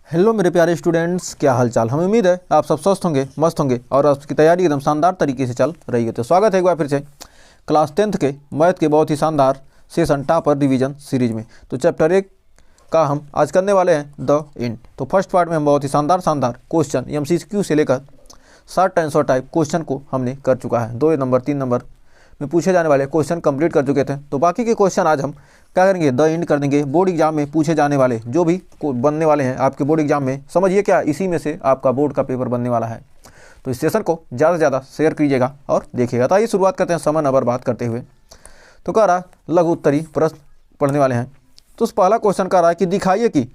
Hello मेरे प्यारे students, क्या हाल चाल। हमें उम्मीद है आप सब स्वस्थ होंगे, मस्त होंगे और आपकी तैयारी एकदम शानदार तरीके से चल रही है। तो स्वागत है एक बार फिर से क्लास 10th के मैथ के बहुत ही शानदार सेशन टॉपर डिवीजन सीरीज में। तो चैप्टर 1 का हम आज करने वाले हैं द एंड। तो फर्स्ट पार्ट में हम बहुत ही शानदार क्वेश्चन MCQ से लेकर शॉर्ट आंसर टाइप क्वेश्चन को हमने कर चुका है। 2 नंबर 3 नंबर में पूछे जाने वाले क्वेश्चन कंप्लीट कर चुके थे। तो बाकी के क्वेश्चन आज हम क्या करेंगे, द एंड कर देंगे। बोर्ड एग्जाम में पूछे जाने वाले जो भी बनने वाले हैं आपके बोर्ड एग्जाम में, समझिए क्या इसी में से आपका बोर्ड का पेपर बनने वाला है। तो इस सेशन को ज़्यादा से ज़्यादा शेयर कीजिएगा और देखिएगा। तो आइए शुरुआत करते हैं समय न बर्बाद करते हुए। तो कह रहा लघु उत्तरी प्रश्न पढ़ने वाले हैं। तो उस पहला क्वेश्चन कह रहा है कि दिखाइए कि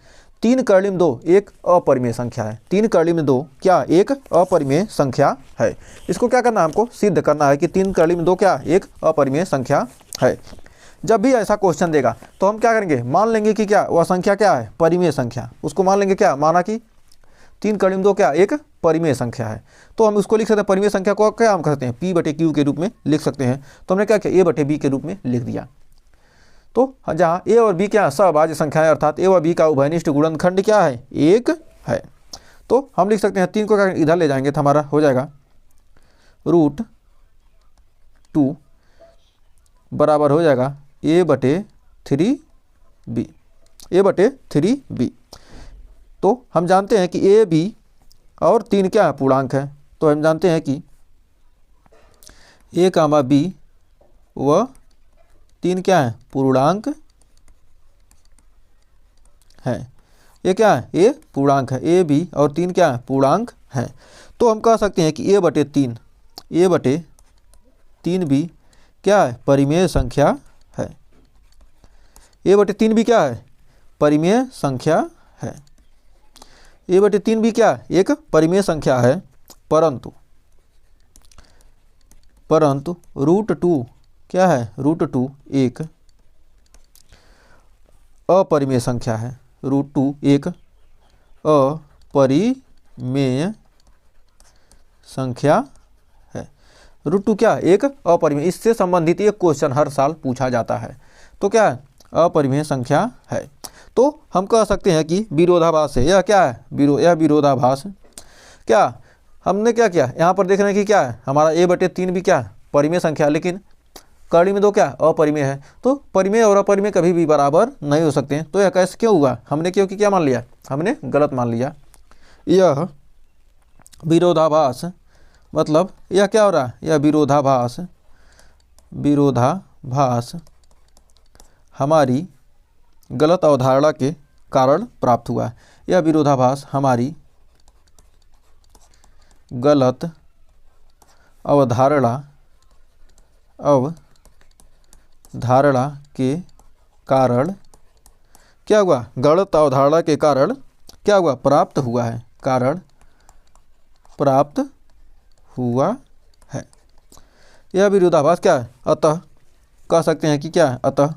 3 कर्लिम 2 एक अपरिमेय संख्या है। 3 कर्लिम 2 क्या एक अपरिमेय संख्या है। इसको क्या करना है, हमको सिद्ध करना है कि 3 कर्लिम 2 क्या एक अपरिमेय संख्या है। जब भी ऐसा क्वेश्चन देगा तो हम क्या करेंगे, मान लेंगे कि क्या वह संख्या क्या है, परिमेय संख्या। उसको मान लेंगे क्या, माना कि 3 कर्लिम 2 क्या एक परिमेय संख्या है। तो हम उसको लिख सकते हैं, परिमेय संख्या को क्या हम करते हैं P/Q के रूप में लिख सकते हैं। तो हमने क्या किया, A/B के रूप में लिख दिया। तो जहाँ A और B क्या सहभाज्य संख्या है, अर्थात A और B का उभयनिष्ठ गुणनखंड क्या है, 1 है। तो हम लिख सकते हैं 3 को क्या इधर ले जाएंगे तो हमारा हो जाएगा √2 बराबर हो जाएगा A/3B। A/3B। तो हम जानते हैं कि A, B और 3 क्या है, पूर्णांक है। तो हम जानते हैं कि A, B व 3 क्या है, पूर्णांक है। ये क्या है, ये पूर्णांक है। A, B और 3 क्या है, पूर्णांक है। तो हम कह सकते हैं कि A/3B क्या है, परिमेय संख्या है। A/3B क्या है, परिमेय संख्या है। A/3B क्या है, एक परिमेय संख्या है। परंतु √2 क्या है, √2 एक अपरिमेय संख्या है। √2 एक अपरिमेय संख्या है। √2 क्या एक अपरिमेय, इससे संबंधित एक क्वेश्चन हर साल पूछा जाता है। तो क्या है, अपरिमेय संख्या है। तो हम कह सकते हैं कि विरोधाभास है। यह क्या है, यह विरोधाभास क्या हमने क्या किया, यहाँ पर देख रहे हैं कि क्या है हमारा A/3 भी क्या है, परिमेय संख्या, लेकिन कर्लिम 2 क्या अपरिमेय है। तो परिमेय और अपरिमेय कभी भी बराबर नहीं हो सकते हैं। तो यह कैसे क्यों हुआ, हमने क्योंकि क्या मान लिया, हमने गलत मान लिया। यह विरोधाभास मतलब यह क्या हो रहा है, यह विरोधाभास हमारी गलत अवधारणा के कारण प्राप्त हुआ है। यह विरोधाभास हमारी गलत अवधारणा के कारण क्या हुआ, गलत अवधारणा के कारण क्या हुआ, प्राप्त हुआ है, कारण प्राप्त हुआ है। यह विरोधाभास क्या है, अतः कह सकते हैं कि क्या है, अतः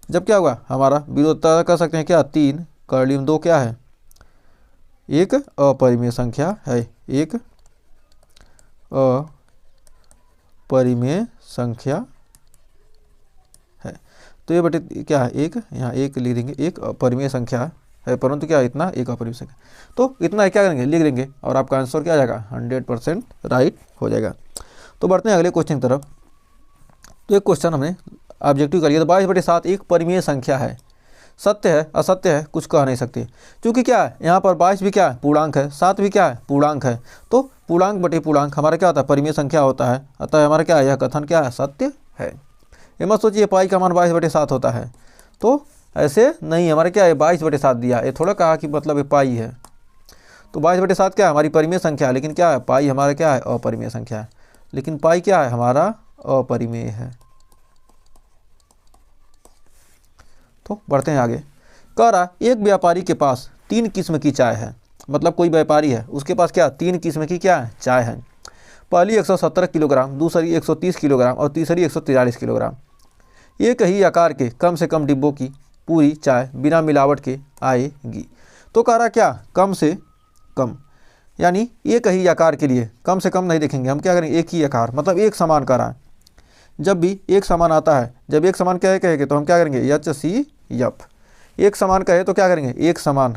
जब क्या हुआ हमारा विरोधता कह सकते हैं क्या, 3 कर्लिम 2 क्या है, एक अपरिमेय संख्या है, एक अपरिमेय संख्या है। तो ये बटे क्या है, एक यहाँ एक लिख देंगे, एक अपरिमेय संख्या है, परंतु क्या इतना एक अपरिमेय संख्या। तो इतना क्या करेंगे, लिख देंगे और आपका आंसर क्या आ जाएगा, 100% राइट हो जाएगा। तो बढ़ते हैं अगले क्वेश्चन की तरफ। तो एक क्वेश्चन हमने ऑब्जेक्टिव करिए। तो 22/7 एक परिमेय संख्या है, सत्य है असत्य है कुछ कह नहीं सकते। क्योंकि क्या है यहाँ पर 22 भी क्या है, पूर्णांक है, 7 भी क्या है, पूर्णांक है। तो पूर्णांक बटे पूर्णांक हमारा क्या होता है, परिमेय संख्या होता है। अतः हमारा क्या है, यह कथन क्या है, सत्य है। ये मत सोचिए पाई का मान 22/7 होता है। तो ऐसे नहीं, हमारे क्या है 22/7 दिया, ये थोड़ा कहा कि मतलब ये पाई है। तो 22/7 क्या है, हमारी परिमेय संख्या है, लेकिन क्या है पाई हमारा क्या है, अपरिमेय संख्या है। लेकिन पाई क्या है, हमारा अपरिमेय है। तो बढ़ते हैं आगे। कह रहा एक व्यापारी के पास 3 किस्म की चाय है। मतलब कोई व्यापारी है, उसके पास क्या 3 किस्म की क्या है, चाय है। पहली 117 किलोग्राम, दूसरी 130 किलोग्राम और तीसरी 143 किलोग्राम। एक ही आकार के कम से कम डिब्बों की पूरी चाय बिना मिलावट के आएगी। तो कह रहा क्या, कम से कम, यानी एक ही आकार के लिए कम से कम नहीं देखेंगे हम, क्या करेंगे एक ही आकार, मतलब एक समान कह रहा है। जब भी एक समान आता है, जब एक समान क्या कहेंगे तो हम क्या करेंगे HCF। एक समान कहे तो क्या करेंगे, एक समान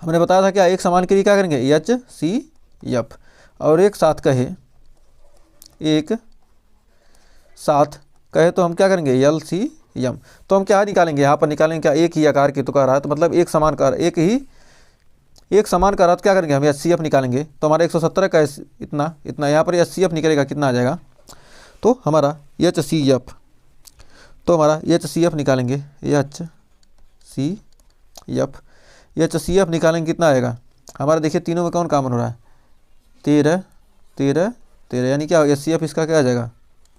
हमने बताया था क्या, एक समान के लिए क्या करेंगे एच सी एफ, और एक साथ कहे तो हम क्या करेंगे एल सी एम। तो हम क्या निकालेंगे यहाँ पर, निकालेंगे क्या, एक ही आकार की तो कह रहा है, तो मतलब एक समान का एक समान का रहा, तो क्या करेंगे हम एच सी एफ निकालेंगे। तो हमारा 117 का इतना यहाँ पर एच सी एफ निकलेगा, कितना आ जाएगा, तो हमारा एच सी एफ, तो हमारा एच सी एफ निकालेंगे, एच सी एफ निकालेंगे, कितना आएगा हमारा, देखिए तीनों में कौन कॉमन हो रहा है, 13 13 13, यानी क्या एच सी एफ इसका क्या आ जाएगा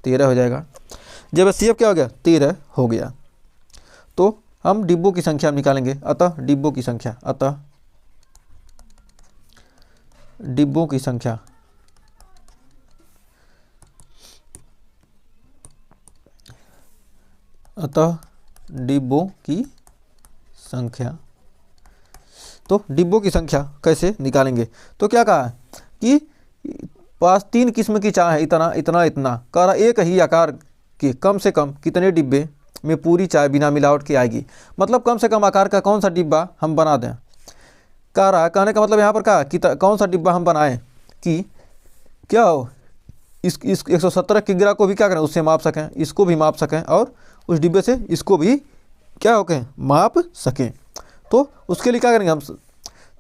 13 हो जाएगा। जब एच सी एफ क्या हो गया 13 हो गया, तो हम डिब्बों की संख्या निकालेंगे। अतः डिब्बों की संख्या, अतः डिब्बों की संख्या, अतः डिब्बों की संख्या, तो डिब्बों की संख्या कैसे निकालेंगे, तो क्या कहा कि पास 3 किस्म की चाय है, इतना इतना इतना, कह रहा एक ही आकार के कम से कम कितने डिब्बे में पूरी चाय बिना मिलावट के आएगी, मतलब कम से कम आकार का कौन सा डिब्बा हम बना दें, कह रहा है, कहने का मतलब यहाँ पर कहा कि कौन सा डिब्बा हम बनाएं कि क्या हो इस 117 किग्रा को भी क्या करें उससे माप सकें, इसको भी माप सकें, और उस डिब्बे से इसको भी क्या हो के माप सकें। तो उसके लिए क्या करेंगे हम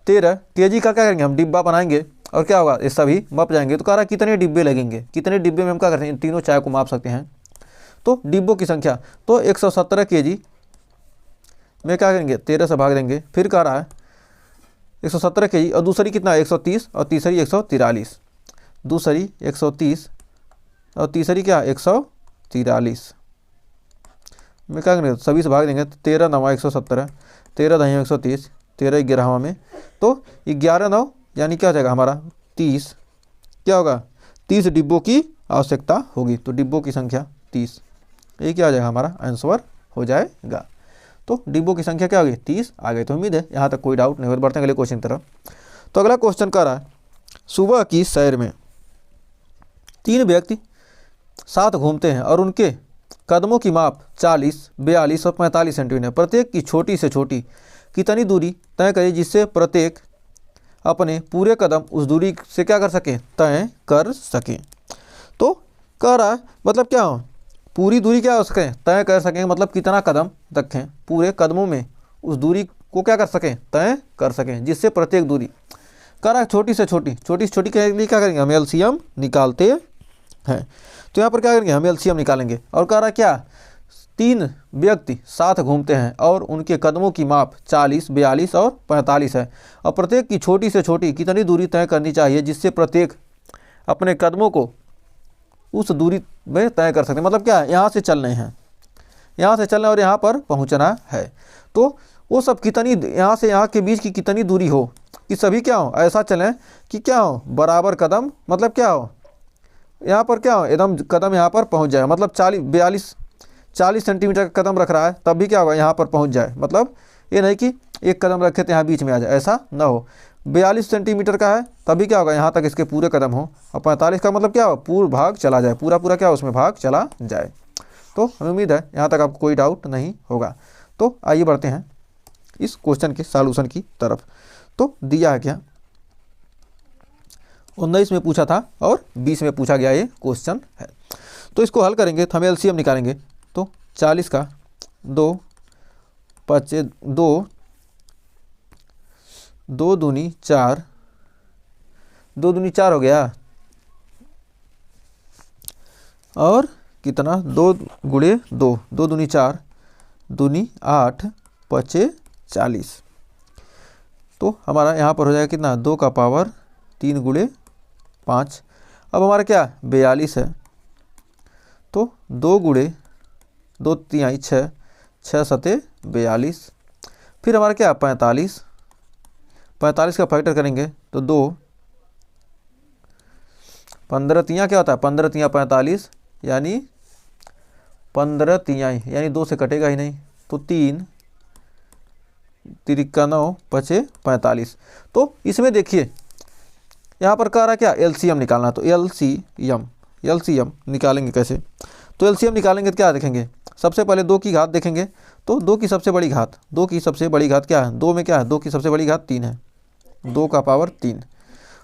13 kg का क्या करेंगे हम डिब्बा बनाएंगे, और क्या होगा ये सभी मप जाएंगे। तो कह रहा है कितने डिब्बे लगेंगे, कितने डिब्बे में हम क्या करते हैं तीनों चाय को माप सकते हैं। तो डिब्बों की संख्या, तो 117 kg में क्या करेंगे 13 से भाग देंगे, फिर कह रहा है 117 kg, और दूसरी कितना है 130, और तीसरी 143, दूसरी 130 और तीसरी क्या 143 में क्या करेंगे सभी से भाग देंगे। तो 13 9 117, 13 10 130, 13 11 में, तो 11 9 यानी क्या हो जाएगा हमारा 30, क्या होगा 30 डिब्बों की आवश्यकता होगी। तो डिब्बों की संख्या 30, ये क्या हो जाएगा हमारा आंसर हो जाएगा। तो डिब्बों की संख्या क्या होगी 30 आ गई। तो उम्मीद है यहाँ तक कोई डाउट नहीं हो। बढ़ते हैं अगले क्वेश्चन की तरफ। तो अगला क्वेश्चन कह रहा है सुबह की सैर में 3 व्यक्ति साथ घूमते हैं और उनके कदमों की माप 40, 42 और 45 सेंटीमीटर, प्रत्येक की छोटी से छोटी कितनी दूरी तय करें जिससे प्रत्येक अपने पूरे कदम उस दूरी से क्या कर सकें तय कर सकें। तो कह रहा है मतलब क्या हो पूरी दूरी क्या हो सकें तय कर सकें, मतलब कितना कदम रखें पूरे कदमों में उस दूरी को क्या कर सकें तय कर सकें जिससे प्रत्येक दूरी, कह रहा है छोटी से छोटी के लिए क्या करेंगे हम एलसीएम निकालते हैं। तो यहाँ पर क्या करेंगे हम एलसीएम निकालेंगे, और कह रहा है क्या 3 व्यक्ति साथ घूमते हैं और उनके कदमों की माप 40, 42 और 45 है, और प्रत्येक की छोटी से छोटी कितनी दूरी तय करनी चाहिए जिससे प्रत्येक अपने कदमों को उस दूरी में तय कर सकते हैं। मतलब क्या है यहाँ से चलने हैं, यहाँ से चलना और यहाँ पर पहुँचना है। तो वो सब कितनी यहाँ से यहाँ के बीच की कितनी दूरी हो कि सभी क्या हो ऐसा चलें कि क्या हो बराबर कदम, मतलब क्या हो यहाँ पर क्या हो एकदम कदम यहाँ पर पहुँच जाए, मतलब 40 सेंटीमीटर का कदम रख रहा है तब भी क्या होगा यहाँ पर पहुँच जाए। मतलब ये नहीं कि एक कदम रखे तो यहाँ बीच में आ जाए, ऐसा ना हो। 42 सेंटीमीटर का है तभी क्या होगा यहाँ तक इसके पूरे कदम हो, और 45 का मतलब क्या हो पूरा भाग चला जाए, पूरा क्या उसमें भाग चला जाए। तो हमें उम्मीद है यहाँ तक आपको कोई डाउट नहीं होगा। तो आइए बढ़ते हैं इस क्वेश्चन के सॉल्यूशन की तरफ। तो दिया है क्या 19 में पूछा था और 20 में पूछा गया ये क्वेश्चन है। तो इसको हल करेंगे तो हमें एलसीएम निकालेंगे। तो 40 का 2 दूनी 4, 2 दूनी 4 हो गया, और कितना 2 गुणे 2, 2 दूनी 4, दूनी 8, 5 40। तो हमारा यहाँ पर हो जाएगा कितना 2 का पावर 3 गुणे 5। अब हमारा क्या 42 है, तो 2 गुणे 2 3 6, 6 7 42। फिर हमारा क्या 45 का फैक्टर करेंगे तो 2 15 तियाँ क्या होता है 15 तियाँ 45, यानी 15 तियाँ यानी 2 से कटेगा ही नहीं, तो 3 3 9 5 45। तो इसमें देखिए यहाँ पर कह रहा है क्या एलसीएम निकालना, तो एलसीएम निकालेंगे कैसे। तो एलसीएम निकालेंगे तो क्या देखेंगे सबसे पहले 2 की घात देखेंगे। तो 2 की सबसे बड़ी घात क्या है 2 में क्या है 2 की सबसे बड़ी घात 3 है, 2 का पावर 3।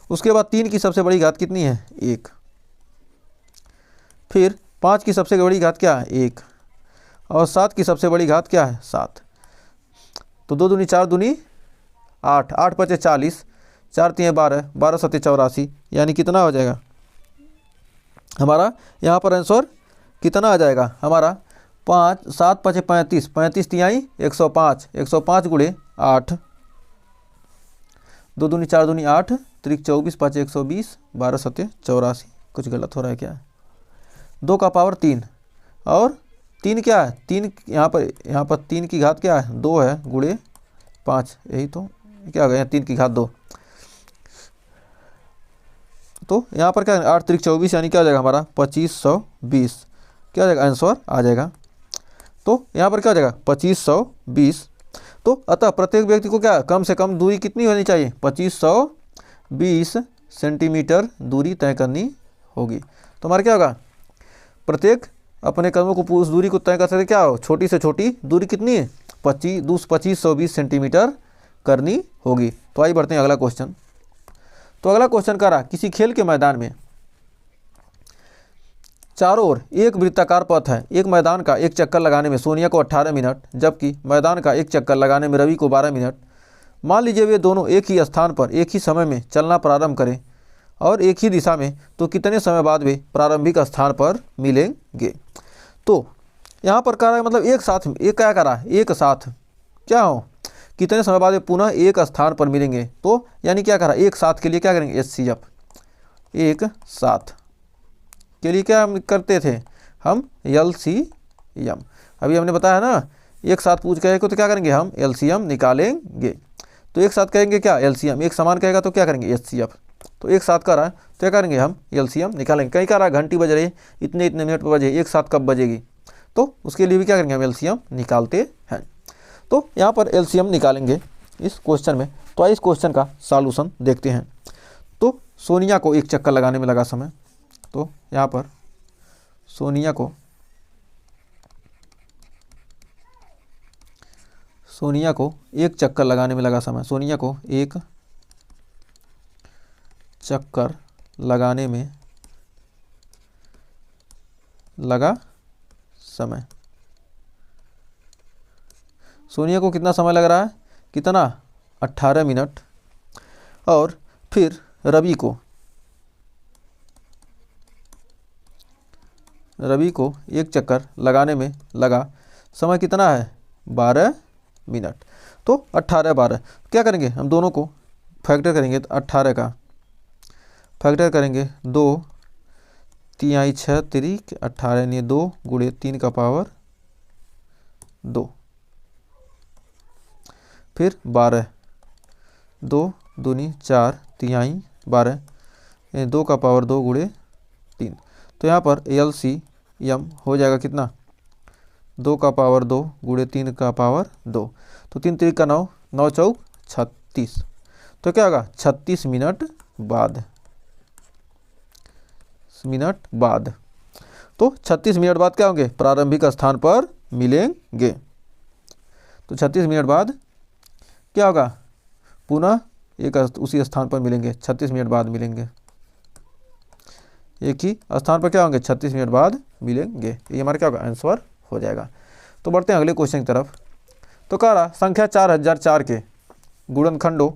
उसके बाद 3 की सबसे बड़ी घात कितनी है 1। फिर 5 की सबसे बड़ी घात क्या है 1। और 7 की सबसे बड़ी घात क्या है 7। तो 2 दूनी 4 दूनी 8, 8 पचे 40, 4 3 12, 12 7 84, यानी कितना हो जाएगा हमारा यहाँ पर आंसर कितना आ जाएगा हमारा 5 7 5 35, 35 तिहाई 105, 105 गुणे 8, 2 दूनी 4 दूनी 8, त्रिक 24, 5 120, 12 7 84। कुछ गलत हो रहा है क्या 2 का पावर 3 और 3 क्या है 3 यहाँ पर 3 की घात क्या है 2 है गुणे 5, यही तो क्या आ गया 3 की घात 2। तो यहाँ पर क्या 8 त्रिक 24, यानी क्या हो जाएगा हमारा 2520, क्या हो जाएगा आंसर आ जाएगा। तो यहाँ पर क्या हो जाएगा 2520। तो अतः प्रत्येक व्यक्ति को क्या कम से कम दूरी कितनी होनी चाहिए 2520 सेंटीमीटर दूरी तय करनी होगी। तो हमारा क्या होगा प्रत्येक अपने कदमों को उस दूरी को तय कर सकते क्या हो छोटी से छोटी दूरी कितनी है 2520 सेंटीमीटर करनी होगी। तो आइए बढ़ते हैं अगला क्वेश्चन। तो अगला क्वेश्चन कह रहा किसी खेल के मैदान में चारों ओर एक वृत्ताकार पथ है। एक मैदान का एक चक्कर लगाने में सोनिया को 18 मिनट, जबकि मैदान का एक चक्कर लगाने में रवि को 12 मिनट। मान लीजिए वे दोनों एक ही स्थान पर एक ही समय में चलना प्रारंभ करें और एक ही दिशा में, तो कितने समय बाद वे प्रारंभिक स्थान पर मिलेंगे। तो यहाँ पर कह रहा है मतलब एक साथ एक क्या कह रहा है एक साथ क्या हो कितने समय बाद वे पुनः एक स्थान पर मिलेंगे। तो यानी क्या कह रहा है एक साथ के लिए क्या करेंगे HCF, एक साथ के लिए क्या हम करते थे हम LCM। अभी हमने बताया ना एक साथ पूछ कहेगा तो क्या करेंगे हम LCM निकालेंगे। तो एक साथ कहेंगे क्या LCM, एक समान कहेगा तो क्या करेंगे HCF। तो एक साथ कर रहा है तो क्या करेंगे हम LCM निकालेंगे। कहीं कह रहा है घंटी बज रही है इतने इतने मिनट पर बजे, एक साथ कब बजेगी, तो उसके लिए भी क्या करेंगे हम LCM निकालते हैं। तो यहाँ पर LCM निकालेंगे इस क्वेश्चन में। तो इस क्वेश्चन का सॉल्यूशन देखते हैं। तो सोनिया को एक चक्कर लगाने में लगा समय, तो यहाँ पर सोनिया को एक चक्कर लगाने में लगा समय, सोनिया को एक चक्कर लगाने में लगा समय। सोनिया को कितना समय लग रहा है कितना 18 मिनट। और फिर रवि को एक चक्कर लगाने में लगा समय कितना है 12 मिनट। तो 18 12 क्या करेंगे हम दोनों को फैक्टर करेंगे। तो 18 का फैक्टर करेंगे 2 3 6 तिरिक 18, यानी 2 गुणे 3 का पावर 2, फिर 12, 2 दूनी 4 3 12, 2 का पावर 2 गुणे 3। तो यहाँ पर LCM हो जाएगा कितना 2 का पावर 2 गुणे 3 का पावर 2। तो 3 3 का 9, 9 चौक 36। तो क्या होगा 36 मिनट बाद। तो 36 मिनट बाद क्या होंगे प्रारंभिक स्थान पर मिलेंगे। तो 36 मिनट बाद क्या होगा पुनः एक उसी स्थान पर मिलेंगे, 36 मिनट बाद मिलेंगे, एक ही स्थान पर क्या होंगे 36 मिनट बाद मिलेंगे। ये हमारा क्या होगा आंसर हो जाएगा। तो बढ़ते हैं अगले क्वेश्चन की तरफ। तो कह रहा संख्या 4004 के गुणनखंडों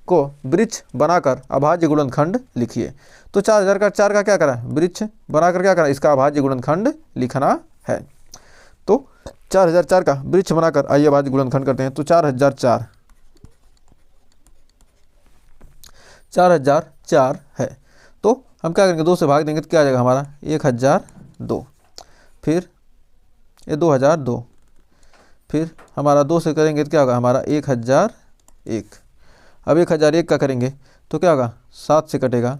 को वृक्ष बनाकर अभाज्य गुणनखंड लिखिए। तो 4004 का क्या करा वृक्ष बनाकर क्या करा इसका अभाज्य गुणनखंड लिखना है। तो 4004 का वृक्ष बनाकर आइए अभाज्य गुणनखंड करते हैं। तो 4004 है, तो हम क्या करेंगे 2 से भाग देंगे तो क्या आ जाएगा हमारा 1002, फिर ये 2002, फिर हमारा 2 से करेंगे तो क्या होगा हमारा 1001। अब 1001 का करेंगे तो क्या होगा 7 से कटेगा,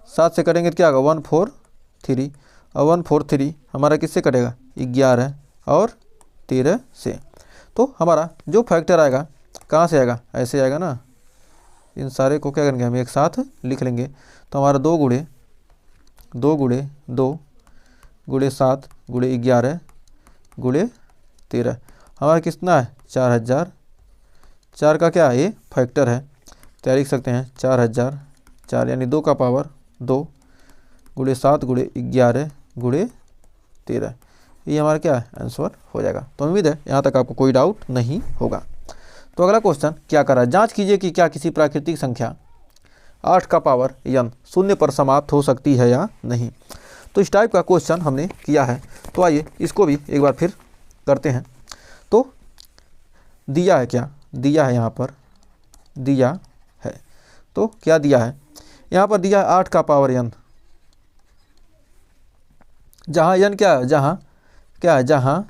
7 से कटेंगे तो क्या होगा 143, और 143 हमारा किससे कटेगा 11 और 13 से। तो हमारा जो फैक्टर आएगा कहाँ से आएगा ऐसे आएगा ना, इन सारे को क्या करेंगे हम एक साथ लिख लेंगे। तो हमारा 2 गुणे 2 गुणे 7 गुणे 11 गुणे 13 हमारा कितना है 4000। 4 का क्या है ये फैक्टर है, तो लिख सकते हैं 4000 4 यानी 2 का पावर 2 गुणे 7 गुणे 11 गुणे 13, ये हमारा क्या है आंसर हो जाएगा। तो उम्मीद है यहाँ तक आपको कोई डाउट नहीं होगा। तो अगला क्वेश्चन क्या कर रहा है, जांच कीजिए कि क्या किसी प्राकृतिक संख्या 8 का पावर n शून्य पर समाप्त हो सकती है या नहीं। तो इस टाइप का क्वेश्चन हमने किया है, तो आइए इसको भी एक बार फिर करते हैं। तो दिया है क्या, दिया है यहाँ पर दिया है, तो क्या दिया है यहाँ पर, दिया है 8 का पावर n, जहाँ n क्या है, जहाँ क्या है, जहाँ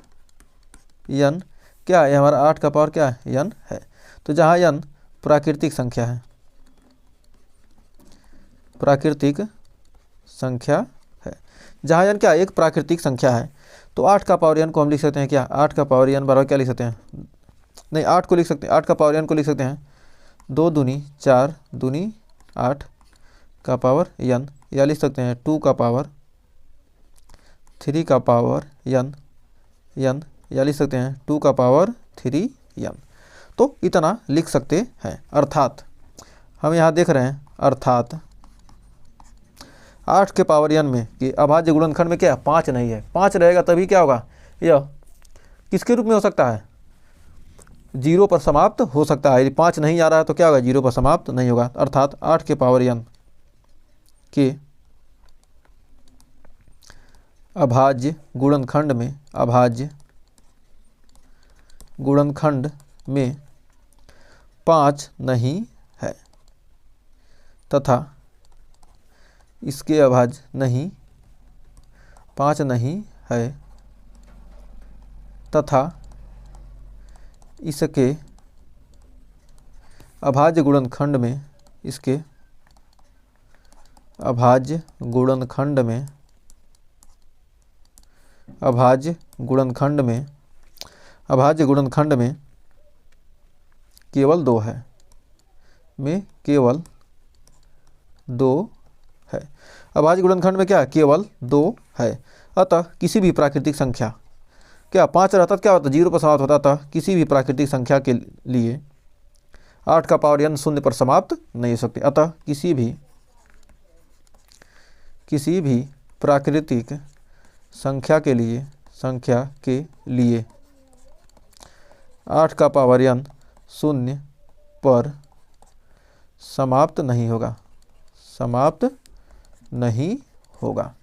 n क्या है, हमारा 8 का पावर क्या है n है। तो जहाँ n प्राकृतिक संख्या है, प्राकृतिक संख्या है, जहाँ n क्या एक प्राकृतिक संख्या है, तो 8 का पावर n को हम लिख सकते हैं क्या, 8 का पावर n बराबर क्या लिख सकते हैं, नहीं 8 को लिख सकते हैं, 8 का पावर n को लिख सकते हैं 2 दूनी 4 दूनी 8 का पावर n, या लिख सकते हैं 2 का पावर 3 का पावर n, या लिख सकते हैं 2 का पावर 3 n। तो इतना लिख सकते हैं। अर्थात हम यहाँ देख रहे हैं, अर्थात 8 के पावर n में कि अभाज्य गुणनखंड में क्या 5 नहीं है, 5 रहेगा तभी क्या होगा, यह किसके रूप में हो सकता है, 0 पर समाप्त हो सकता है। यदि 5 नहीं आ रहा है तो क्या होगा, 0 पर समाप्त नहीं होगा। अर्थात 8 के पावर n के अभाज्य गुणनखंड में, अभाज्य गुणनखंड में 5 नहीं है, तथा इसके अभाज्य नहीं 5 नहीं है, तथा इसके अभाज्य गुणनखंड में, इसके अभाज्य गुणनखंड में, अभाज्य गुणनखंड में, अभाज्य गुणनखंड में केवल 2 है, में केवल 2 है। अभाज्य गुणनखंड में क्या है, केवल 2 है। अतः किसी भी प्राकृतिक संख्या क्या 5 रहता क्या होता, 0 पर समाप्त होता, अतः किसी भी प्राकृतिक संख्या के लिए 8 का पावर n शून्य पर समाप्त नहीं हो सकती। अतः किसी भी प्राकृतिक संख्या के लिए 8 का पावर n शून्य पर समाप्त नहीं होगा, समाप्त नहीं होगा।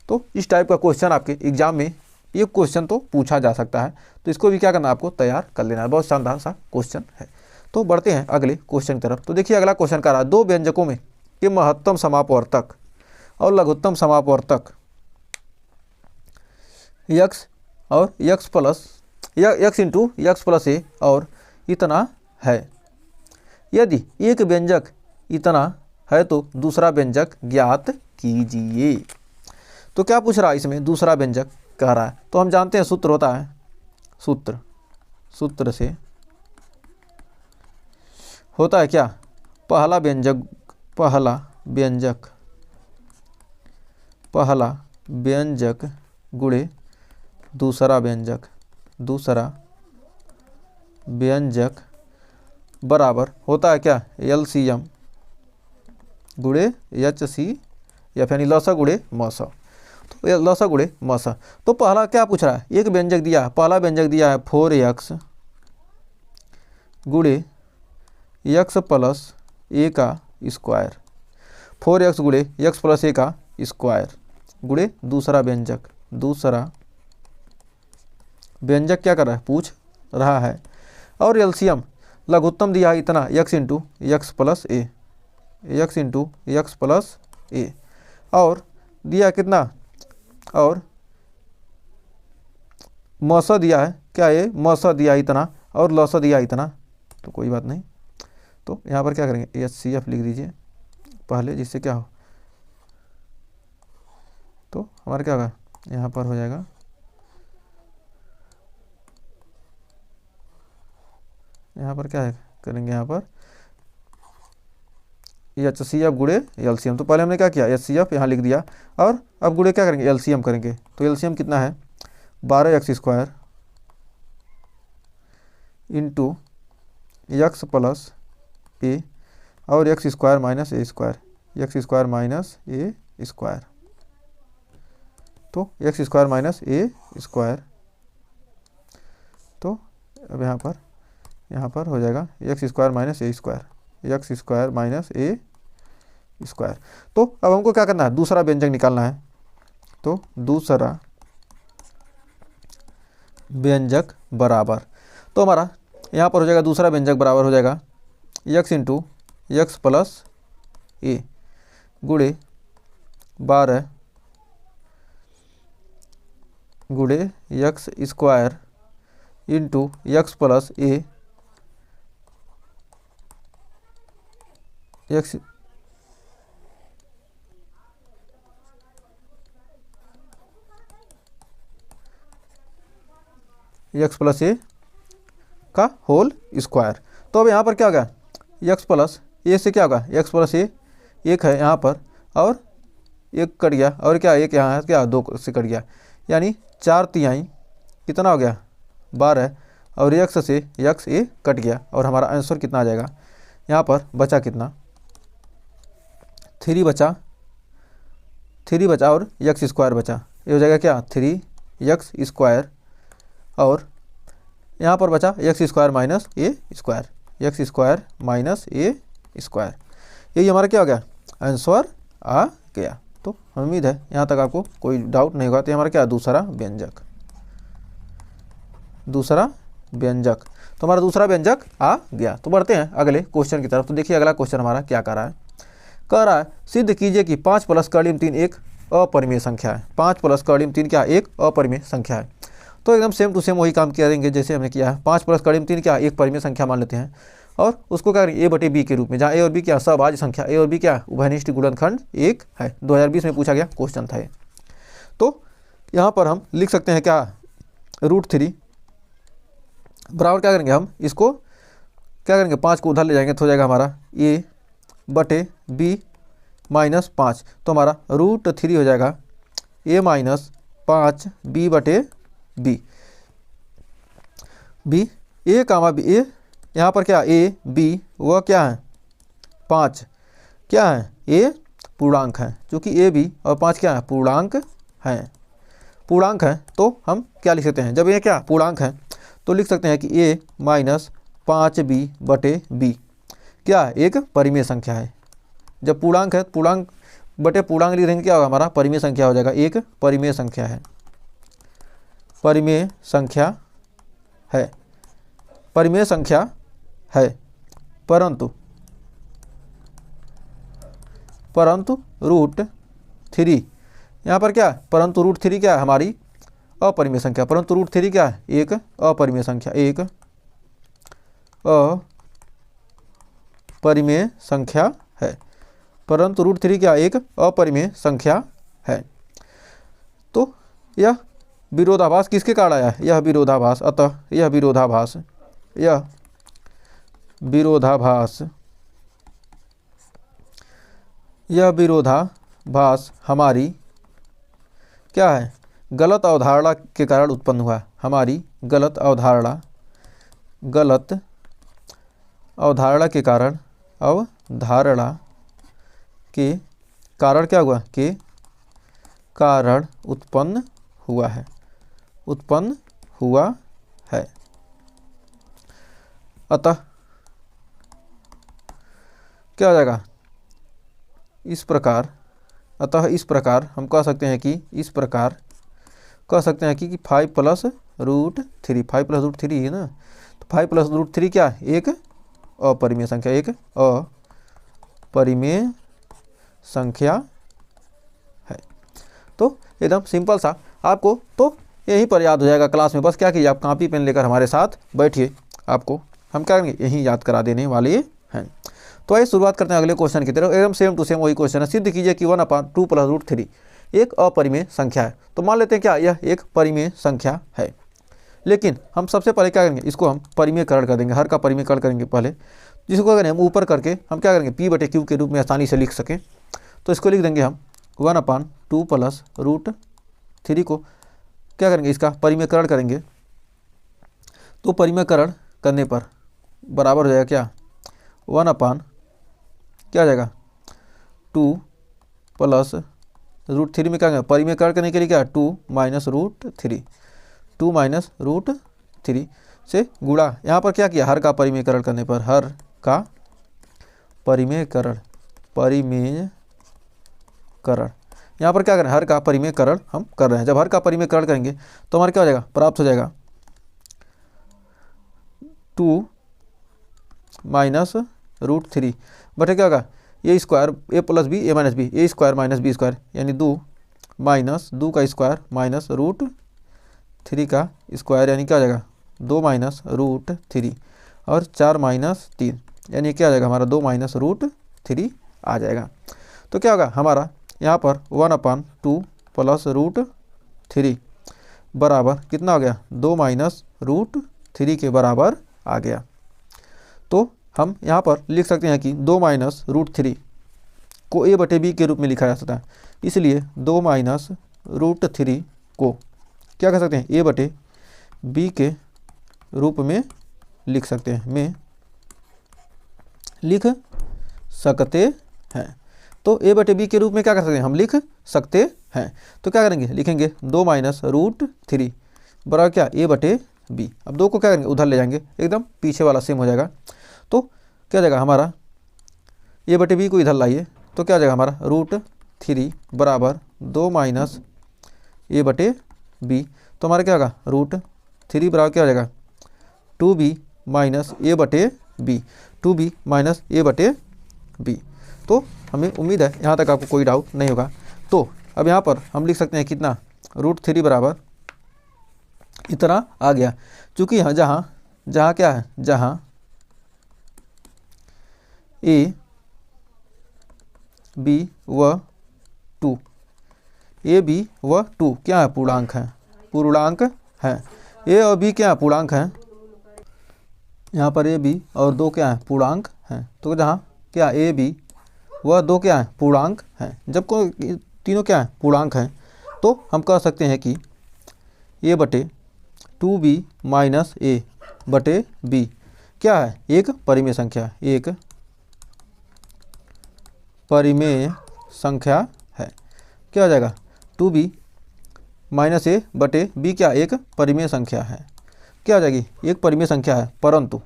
तो इस टाइप का क्वेश्चन आपके एग्जाम में एक क्वेश्चन तो पूछा जा सकता है, तो इसको भी क्या करना आपको तैयार कर लेना है। बहुत शानदार सा क्वेश्चन है। तो बढ़ते हैं अगले क्वेश्चन की तरफ। तो देखिए अगला क्वेश्चन का रहा, 2 व्यंजकों में के महत्तम समापवर्तक और लघुत्तम समापवर्तक x और x into x plus a और इतना है। यदि एक व्यंजक इतना है तो दूसरा व्यंजक ज्ञात कीजिए। तो क्या पूछ रहा है इसमें, दूसरा व्यंजक कह रहा है। तो हम जानते हैं सूत्र होता है, सूत्र से होता है क्या, पहला व्यंजक गुणे दूसरा व्यंजक बराबर होता है क्या, LCM गुणे HCF यानी लसा गुणे मसा। तो लसा गुणे मसा। तो पहला क्या पूछ रहा है, एक व्यंजक दिया है, पहला व्यंजक दिया है 4x गुणे x प्लस ए का स्क्वायर, 4x गुणे x प्लस ए का स्क्वायर गुणे दूसरा व्यंजक क्या कर रहा है, पूछ रहा है। और LCM लघुत्तम दिया है इतना x into x plus a, और दिया कितना, और मसा दिया है क्या, ये मसा दिया इतना और लसा दिया इतना। तो कोई बात नहीं, तो यहाँ पर क्या करेंगे, HCF लिख दीजिए पहले, जिससे क्या हो, तो हमारा क्या होगा, यहाँ पर हो जाएगा यहाँ पर क्या है करेंगे, यहाँ पर HCF गुणे LCM। तो पहले हमने क्या किया, HCF यहाँ लिख दिया, और अब गुणे क्या करेंगे, LCM करेंगे। तो LCM कितना है, 12x square into x plus a और x square minus a square, x square minus a square, तो x square minus a square, तो अब यहाँ पर हो जाएगा x square minus a square, x square minus a square. तो अब हमको क्या करना है, दूसरा व्यंजक निकालना है। तो दूसरा व्यंजक बराबर, तो हमारा यहाँ पर हो जाएगा दूसरा व्यंजक बराबर हो जाएगा x into x plus a गुणे 12 गुणे x square into x plus a x x plus a का होल स्क्वायर। तो अब यहाँ पर क्या होगा, एक्स प्लस ए से क्या होगा, एक्स प्लस ए एक है यहाँ पर और एक कट गया, और क्या एक यहाँ है, क्या 2 से कट गया, यानी 4/3 कितना हो गया 12, और एक्स से एक्स ए कट गया, और हमारा आंसर कितना आ जाएगा, यहाँ पर बचा कितना 3 बचा और एक्स स्क्वायर बचा, ये हो जाएगा क्या 3x स्क्वायर, और यहाँ पर बचा x square minus a square, x square minus a square, यही हमारा क्या हो गया आंसर आ गया। तो उम्मीद है यहाँ तक आपको कोई डाउट नहीं होगा। तो हमारा क्या दूसरा व्यंजक, तो हमारा दूसरा व्यंजक आ गया। तो बढ़ते हैं अगले क्वेश्चन की तरफ। तो देखिए अगला क्वेश्चन हमारा क्या कर रहा है, कह रहा है सिद्ध कीजिए कि 5 + कर्डिम 3 एक अपरिमेय संख्या है। 5 + कर्डिम 3 क्या एक अपरिमेय संख्या है। तो एकदम सेम टू सेम वही काम करेंगे जैसे हमने किया है। 5 + कर्डिम 3 क्या एक परिमेय संख्या मान लेते हैं, और उसको क्या करेंगे a/b के रूप में, जहाँ a और b क्या सहभाज्य संख्या, a और b क्या उभयनिष्ठ गुणनखंड 1 है। 2020 में पूछा गया क्वेश्चन था ये। तो यहाँ पर हम लिख सकते हैं क्या √3 बराबर क्या करेंगे, हम इसको क्या करेंगे 5 को उधर ले जाएंगे तो हो जाएगा हमारा a/b - 5। तो हमारा √3 हो जाएगा a - 5 b/b, b a comma b, a यहाँ पर क्या a b वह क्या है 5, क्या है a पूर्णांक है, क्योंकि a b और 5 क्या है पूर्णांक हैं, पूर्णांक है। तो हम क्या लिख सकते हैं, जब ये क्या पूर्णांक है तो लिख सकते हैं कि a - 5b/b क्या है एक परिमेय संख्या है। जब पूर्णांक है पूर्णांक बटे पूर्णांक लिख देंगे क्या होगा हमारा परिमेय संख्या हो जाएगा, एक परिमेय संख्या है, परिमेय संख्या है, परिमेय संख्या है। परंतु √3 यहाँ पर क्या परंतु √3 क्या है हमारी अपरिमेय संख्या, परंतु √3 क्या है एक अपरिमेय संख्या, एक अपरिमेय संख्या है, परंतु √3 क्या एक अपरिमेय संख्या है। तो यह विरोधाभास किसके कारण आया है, यह विरोधाभास, अतः यह विरोधाभास हमारी क्या है गलत अवधारणा के कारण उत्पन्न हुआ, हमारी गलत अवधारणा के कारण क्या हुआ के कारण उत्पन्न हुआ है। अतः क्या हो जाएगा इस प्रकार, अतः इस प्रकार हम कह सकते हैं कि 5 + √3, 5 + √3 है ना, तो 5 + √3 क्या एक अपरिमेय संख्या, एक अपरिमेय संख्या है। तो एकदम सिंपल सा आपको तो यहीं पर याद हो जाएगा क्लास में। बस क्या कीजिए आप कॉपी पेन लेकर हमारे साथ बैठिए, आपको हम क्या करेंगे यहीं याद करा देने वाले हैं। तो आइए शुरुआत करते हैं अगले क्वेश्चन की तरफ। एकदम सेम टू सेम वही क्वेश्चन है, सिद्ध कीजिए कि 1/2 + √3 एक अपरिमेय संख्या है। तो मान लेते हैं क्या यह एक परिमेय संख्या है, लेकिन हम सबसे पहले क्या करेंगे इसको हम परिमेयकरण कर देंगे, हर का परिमेयकरण करेंगे पहले, जिसको करें हम ऊपर करके हम क्या करेंगे p/q के रूप में आसानी से लिख सकें। तो इसको लिख देंगे हम 1/2 + √3 को क्या करेंगे इसका परिमेयकरण करेंगे। तो परिमेयकरण करने पर बराबर हो जाएगा क्या 1 अपान क्या हो जाएगा 2 प्लस √3 में क्या करेंगे परिमेयकरण करने के लिए क्या 2 माइनस √3 2 माइनस √3 से गुणा यहाँ पर क्या किया हर का परिमेयकरण करने पर हर का परिमेयकरण यहाँ पर क्या करें हर का परिमेयकरण हम कर रहे हैं। जब हर का परिमेयकरण करेंगे तो हमारा क्या हो जाएगा प्राप्त हो जाएगा 2 माइनस √3 बटे क्या होगा ए स्क्वायर ए प्लस बी ए माइनस बी ए स्क्वायर माइनस बी स्क्वायर यानी 2 माइनस 2 का स्क्वायर माइनस √3 का स्क्वायर यानी क्या हो जाएगा 2 माइनस √3 और 4 माइनस 3 यानी क्या आ जाएगा हमारा 2 माइनस √3 आ जाएगा। तो क्या होगा हमारा यहाँ पर 1/2 प्लस √3 बराबर कितना हो गया 2 माइनस √3 के बराबर आ गया। तो हम यहाँ पर लिख सकते हैं कि 2 माइनस √3 को a बटे b के रूप में लिखा जा सकता है, इसलिए 2 माइनस √3 को क्या कर सकते हैं a बटे b के रूप में लिख सकते हैं तो a बटे b के रूप में क्या कर सकते हैं हम लिख सकते हैं। तो क्या करेंगे लिखेंगे 2 माइनस √3 बराबर क्या a बटे b। अब 2 को क्या करेंगे उधर ले जाएंगे एकदम पीछे वाला सेम हो जाएगा। तो क्या हो जाएगा हमारा a बटे b को इधर लाइए तो क्या हो जाएगा हमारा √3 बराबर 2 माइनस a बटे b। तो हमारा क्या होगा √3 बराबर क्या हो जाएगा 2b माइनस a बटे b 2b माइनस a बटे b। तो हमें उम्मीद है यहाँ तक आपको कोई डाउट नहीं होगा। तो अब यहाँ पर हम लिख सकते हैं कितना √3 बराबर इतना आ गया, चूँकि यहाँ जहाँ क्या है जहाँ a b व 2 a b व 2 क्या है पूर्णांक है a और b क्या है पूर्णांक है यहाँ पर a b और 2 क्या है पूर्णांक हैं। तो जहाँ क्या a b व 2 क्या है पूर्णांक हैं, जब को तीनों क्या है पूर्णांक हैं तो हम कह सकते हैं कि a बटे 2b माइनस a बटे b क्या है एक परिमेय संख्या है। क्या हो जाएगा 2b माइनस a बटे b क्या एक परिमेय संख्या है, क्या हो जाएगी एक परिमेय संख्या है, परंतु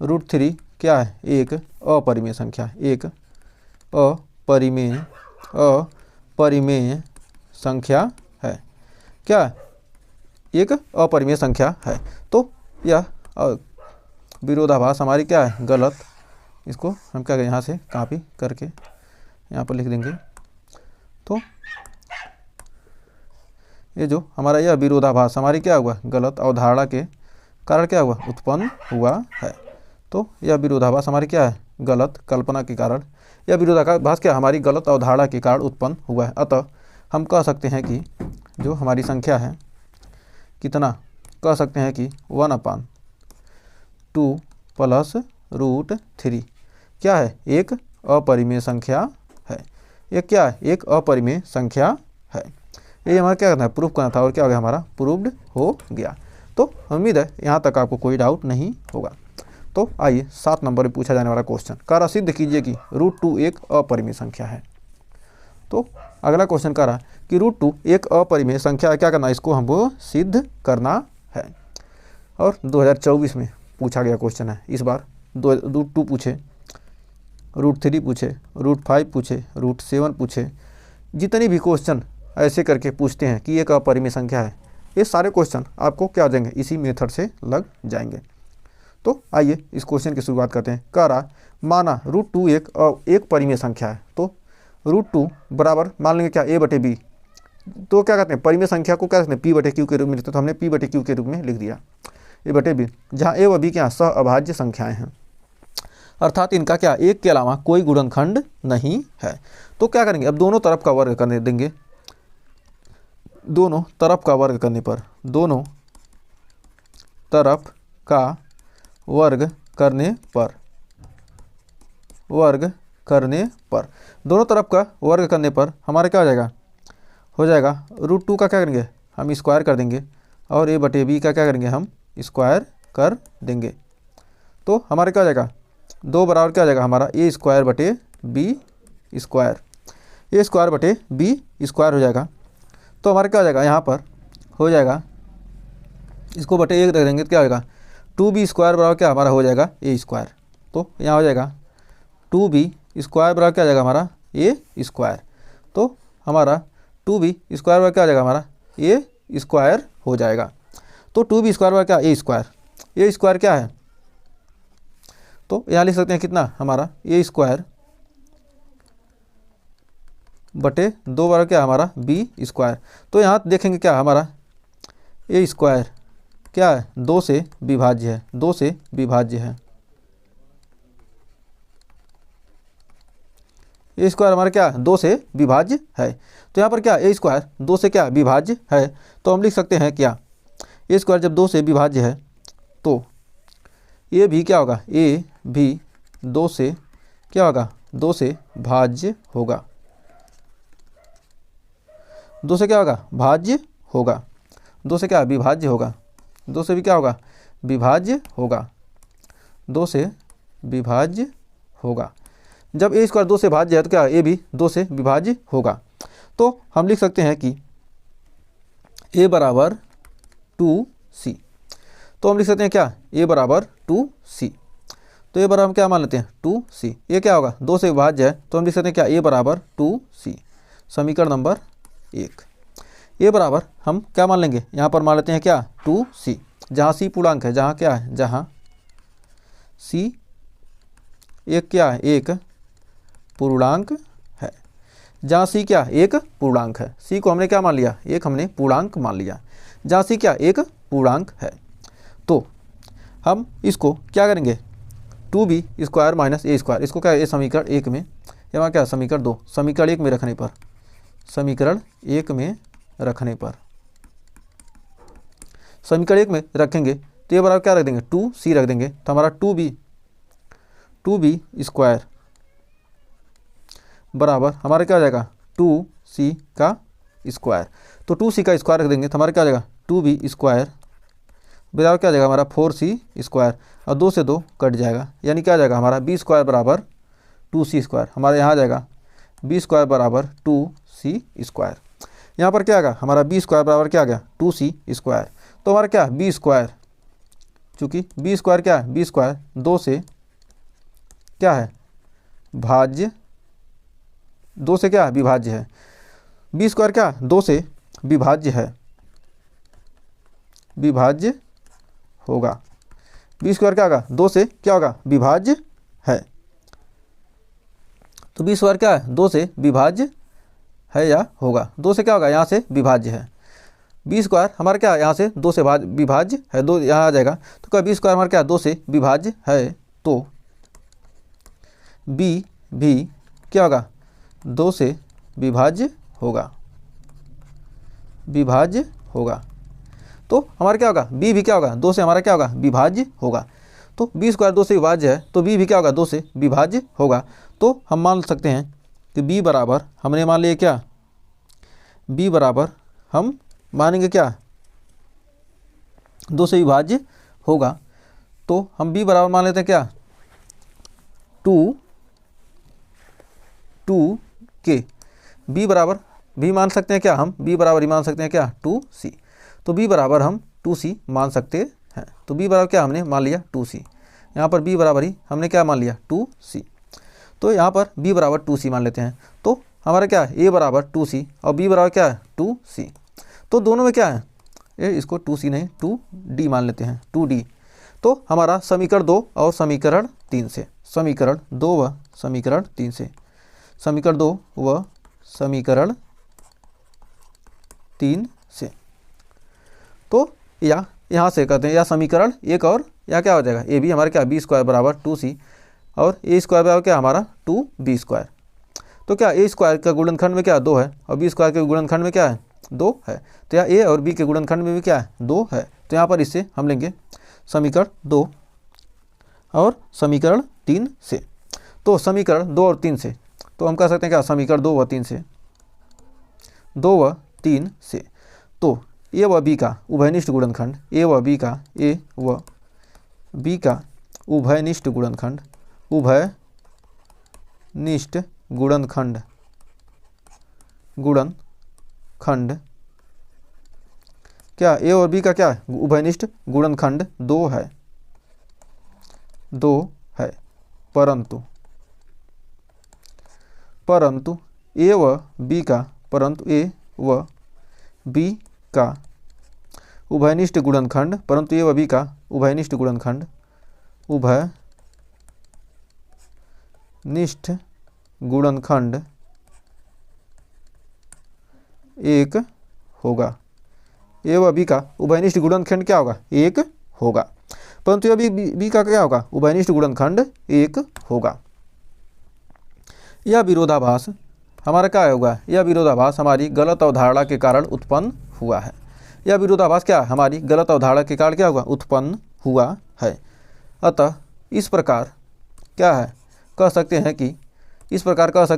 √3 क्या है एक अपरिमेय संख्या एक अपरिमेय संख्या है। क्या एक अपरिमेय संख्या है। तो यह विरोधाभास हमारी क्या है गलत, इसको हम क्या करें यहाँ से कॉपी करके यहाँ पर लिख देंगे। तो ये जो हमारा यह विरोधाभास हमारी क्या हुआ गलत अवधारणा के कारण क्या हुआ उत्पन्न हुआ है। तो यह विरोधाभास हमारी क्या है गलत कल्पना के कारण, यह विरोधाभास क्या हमारी गलत अवधारणा के कारण उत्पन्न हुआ है। अतः हम कह सकते हैं कि जो हमारी संख्या है कितना कह सकते हैं कि 1/2 प्लस √3 क्या है एक अपरिमेय संख्या है। ये क्या है एक अपरिमेय संख्या है। ये हमारा क्या करना है प्रूफ करना था और क्या हो गया हमारा प्रूव्ड हो गया। तो उम्मीद है यहाँ तक आपको कोई डाउट नहीं होगा। तो आइए 7 नंबर में पूछा जाने वाला क्वेश्चन कह रहा सिद्ध कीजिए कि √2 एक अपरिमेय संख्या है। तो अगला क्वेश्चन कह रहा कि √2 एक अपरिमेय संख्या है, क्या करना है इसको हमको सिद्ध करना है। और 2024 में पूछा गया क्वेश्चन है। इस बार √2 पूछे, √3 पूछे, √5 पूछे, √7 पूछे, जितनी भी क्वेश्चन ऐसे करके पूछते हैं कि एक अपरिमेय संख्या है, ये सारे क्वेश्चन आपको क्या हो जाएंगे इसी मेथड से लग जाएंगे। तो आइए इस क्वेश्चन की शुरुआत करते हैं। कह रहा माना √2 एक परिमेय संख्या है। तो √2 बराबर मान लेंगे क्या a बटे b। तो क्या कहते हैं परिमेय संख्या को क्या कहते हैं p बटे q के रूप में लिखते, तो हमने p बटे q के रूप में लिख दिया a बटे b, जहाँ a व b क्या सह अभाज्य संख्याएँ हैं, अर्थात इनका क्या एक के अलावा कोई गुणनखंड नहीं है। तो क्या करेंगे अब दोनों तरफ का वर्ग करने देंगे, दोनों तरफ का वर्ग करने पर दोनों तरफ का वर्ग करने पर दोनों तरफ का वर्ग करने पर हमारा क्या हो जाएगा √2 का क्या करेंगे हम स्क्वायर कर देंगे और a बटे b का क्या करेंगे हम स्क्वायर कर देंगे। तो हमारे क्या हो जाएगा, 2 बराबर क्या हो जाएगा हमारा ए स्क्वायर बटे बी स्क्वायर, ए स्क्वायर बटे बी स्क्वायर हो जाएगा। तो हमारा क्या हो जाएगा यहाँ पर हो जाएगा, इसको बटे 1 रख देंगे तो क्या होगा 2b स्क्वायर बराबर क्या हमारा हो जाएगा ए स्क्वायर। तो यहाँ हो जाएगा 2b स्क्वायर बराबर क्या हो जाएगा हमारा ए स्क्वायर। तो हमारा 2b स्क्वायर बराबर क्या हो जाएगा हमारा ए स्क्वायर हो जाएगा। तो 2b स्क्वायर बराबर क्या ए स्क्वायर क्या है, तो यहाँ लिख सकते हैं कितना हमारा ए स्क्वायर बटे 2 बराबर क्या हमारा बी स्क्वायर। तो यहाँ देखेंगे क्या हमारा ए स्क्वायर क्या है 2 से विभाज्य है, 2 से विभाज्य है। ए स्क्वायर हमारा क्या 2 से विभाज्य है। तो यहाँ पर क्या ए स्क्वायर 2 से क्या विभाज्य है, तो हम लिख सकते हैं क्या ए स्क्वायर जब 2 से विभाज्य है तो ए भी क्या होगा, ए भी 2 से क्या होगा 2 से भाज्य होगा, 2 से क्या होगा भाज्य होगा, 2 से क्या विभाज्य होगा, 2 से भी क्या होगा विभाज्य होगा, 2 से विभाज्य होगा। जब ए स्क्वायर 2 से भाज्य है तो क्या ए भी 2 से विभाज्य होगा। तो हम लिख सकते हैं कि ए बराबर 2c। तो हम लिख सकते हैं क्या ए बराबर 2c। तो ए बराबर हम क्या मान लेते हैं 2c। ये क्या होगा 2 से विभाज्य है तो हम लिख सकते हैं क्या ए बराबर 2c। समीकरण नंबर 1। ए बराबर हम क्या मान लेंगे यहाँ पर मान लेते हैं क्या 2c, जहाँ c पूर्णांक है, जहाँ क्या है जहाँ c एक क्या है एक पूर्णांक है, जहाँ c क्या एक पूर्णांक है। c को हमने क्या मान लिया एक हमने पूर्णांक मान लिया, जहाँ c क्या एक पूर्णांक है। तो हम इसको क्या करेंगे 2b square minus a square, इसको क्या ये समीकरण 1 में या क्या समीकरण 2, समीकरण 1 में रखने पर, समीकरण 1 में रखने पर, समीकरण 1 में रखेंगे तो ये बराबर क्या रख देंगे 2c रख देंगे। तो हमारा 2b स्क्वायर बराबर हमारा क्या हो जाएगा 2c का स्क्वायर। तो 2c का स्क्वायर रख देंगे तो हमारा क्या हो जाएगा 2b स्क्वायर बराबर क्या हो जाएगा हमारा 4c स्क्वायर, और 2 से 2 कट जाएगा, यानी क्या आ जाएगा हमारा b स्क्वायर बराबर 2c स्क्वायर। हमारे यहाँ आ जाएगा b स्क्वायर बराबर 2c स्क्वायर। यहाँ पर क्या आएगा हमारा b स्क्वायर बराबर क्या आ गया 2c स्क्वायर। तो हमारा क्या b स्क्वायर, चूँकि b स्क्वायर क्या है b स्क्वायर 2 से क्या है भाज्य, 2 से क्या विभाज्य है, b स्क्वायर क्या 2 से विभाज्य है, विभाज्य होगा। b स्क्वायर क्या होगा 2 से क्या होगा विभाज्य है। तो b स्क्वायर क्या है 2 से विभाज्य है या होगा, 2 से क्या होगा यहाँ से विभाज्य है। b स्क्वायर हमारा क्या यहाँ से 2 से विभाज्य है, 2 यहाँ आ जाएगा। तो क्या b स्क्वायर हमारा क्या 2 से विभाज्य है, तो b भी क्या होगा 2 से विभाज्य होगा, विभाज्य होगा। तो हमारा क्या होगा b भी क्या होगा 2 से हमारा क्या होगा विभाज्य होगा। तो b स्क्वायर 2 से विभाज्य है तो b भी क्या होगा 2 से विभाज्य होगा। तो हम मान सकते हैं कि b बराबर हमने मान लिया क्या b बराबर हम मानेंगे क्या 2 से विभाज्य होगा। तो हम b बराबर मान लेते हैं क्या 2 के, b बराबर भी मान सकते हैं क्या हम b बराबर ही मान सकते हैं क्या 2c। तो b बराबर हम 2c मान सकते हैं। तो b बराबर क्या हमने मान लिया 2c, यहाँ पर b बराबर ही हमने क्या मान लिया 2c। तो यहाँ पर b बराबर 2c मान लेते हैं। तो हमारा क्या है a बराबर 2c और b बराबर क्या है 2c। तो दोनों में क्या है इसको 2c नहीं 2d मान लेते हैं 2d। तो हमारा समीकरण 2 और समीकरण 3 से, समीकरण 2 व समीकरण 3 से, समीकरण 2 व समीकरण 3 से। तो या यहाँ से कहते हैं या समीकरण 1 और या क्या हो जाएगा ए भी हमारा क्या b स्क्वायर बराबर 2c और a स्क्वायर बराबर क्या हमारा 2b स्क्वायर। तो क्या a स्क्वायर का गुणनखंड में क्या 2 है और b स्क्वायर के गुणनखंड में क्या है 2 है। तो यहाँ a और b के गुणनखंड में भी क्या है 2 है। तो यहाँ पर इससे हम लेंगे समीकरण 2 और समीकरण 3 से। तो समीकरण 2 और 3 से तो हम कह सकते हैं क्या समीकरण 2 व 3 से, 2 व 3 से। तो ए व बी का उभयनिष्ठ गुणनखंड, ए व बी का उभयनिष्ठ गुणनखंड, उभयनिष्ठ गुणनखंड क्या ए और बी का क्या है उभयनिष्ठ गुणनखंड 2 है, परंतु ए व बी का उभयनिष्ठ गुणनखंड, परंतु ए व बी का उभयनिष्ठ गुणनखंड एक होगा। ए व बी का उभयनिष्ठ गुणनखंड क्या होगा 1 होगा, परंतु ए बी का क्या होगा उभयनिष्ठ गुणनखंड 1 होगा। यह विरोधाभास हमारा क्या होगा, यह विरोधाभास हमारी गलत अवधारणा के कारण उत्पन्न हुआ है। यह विरोधाभास क्या हमारी गलत अवधारणा के कारण क्या होगा उत्पन्न हुआ है। अतः इस प्रकार क्या है कह सकते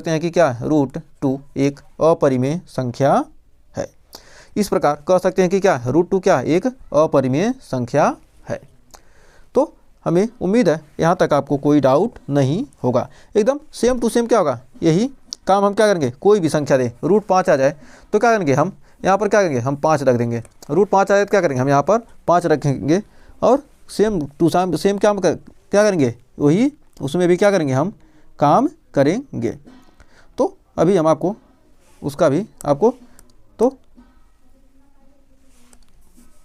हैं कि क्या √2 एक अपरिमेय संख्या है। इस प्रकार कह सकते हैं कि क्या √2 क्या एक अपरिमेय संख्या है। तो हमें उम्मीद है यहाँ तक आपको कोई डाउट नहीं होगा, एकदम सेम टू सेम क्या होगा यही काम हम क्या करेंगे, कोई भी संख्या दे √5 आ जाए तो क्या करेंगे हम यहाँ पर क्या करेंगे हम 5 रख देंगे, √5 आ जाए तो क्या करेंगे हम यहाँ पर 5 रखेंगे और सेम टू सेम क्या करेंगे वही उसमें भी क्या करेंगे हम काम करेंगे। तो अभी हम आपको उसका भी आपको तो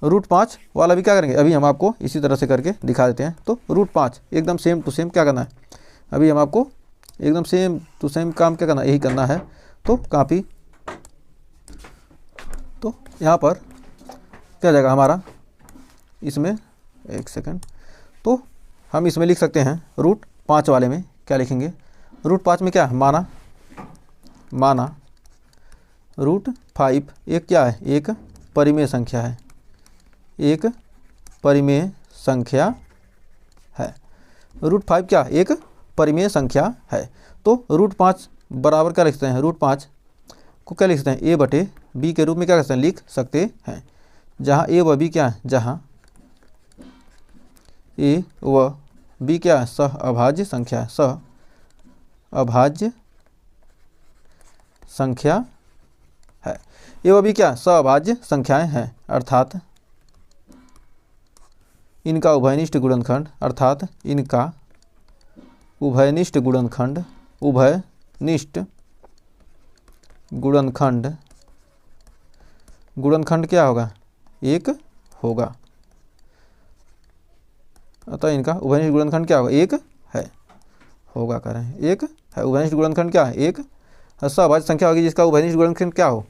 √5 वाला भी क्या करेंगे अभी हम आपको इसी तरह से करके दिखा देते हैं। तो √5 एकदम सेम टू सेम क्या करना है, अभी हम आपको एकदम सेम टू सेम काम क्या करना यही करना है। तो कापी तो यहाँ पर क्या जाएगा हमारा इसमें एक सेकंड, तो हम इसमें लिख सकते हैं √5 वाले में क्या लिखेंगे, √5 में क्या माना √5 एक क्या है एक परिमेय संख्या है, एक परिमेय संख्या है। √5 क्या एक परिमेय संख्या है। तो √5 बराबर क्या लिख सकते हैं, √5 को क्या लिख सकते हैं a बटे b के रूप में क्या कर सकते हैं लिख सकते हैं, जहाँ a व b क्या है, जहाँ a व b क्या है सहअभाज्य संख्या है, सहअभाज्य संख्या है। a व b क्या सहअभाज्य संख्याएं हैं, अर्थात इनका उभयनिष्ठ गुणनखंड, अर्थात इनका उभयनिष्ठ गुणनखंड क्या होगा 1 होगा। अतः इनका उभयनिष्ठ गुणनखंड क्या होगा 1 है होगा कर रहे हैं 1 है। उभयनिष्ठ गुणनखंड क्या है 1 सहअभाज्य संख्या होगी जिसका उभयनिष्ठ गुणनखंड क्या हो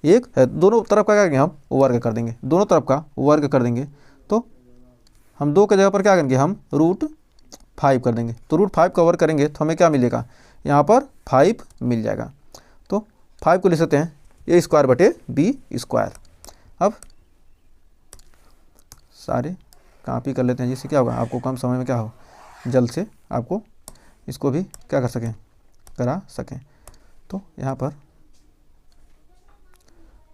1 है। दोनों तरफ का क्या करेंगे हम वर्ग कर देंगे, दोनों तरफ का वर्ग कर देंगे। तो हम 2 की जगह पर क्या करेंगे हम √5 कर देंगे। तो √5 का वर्ग करेंगे तो हमें क्या मिलेगा यहाँ पर 5 मिल जाएगा। तो 5 को लिख सकते हैं a² बटे b²। अब सारे कॉपी कर लेते हैं जिससे क्या होगा आपको कम समय में क्या हो जल्द से आपको इसको भी क्या कर सकें करा सकें। तो यहाँ पर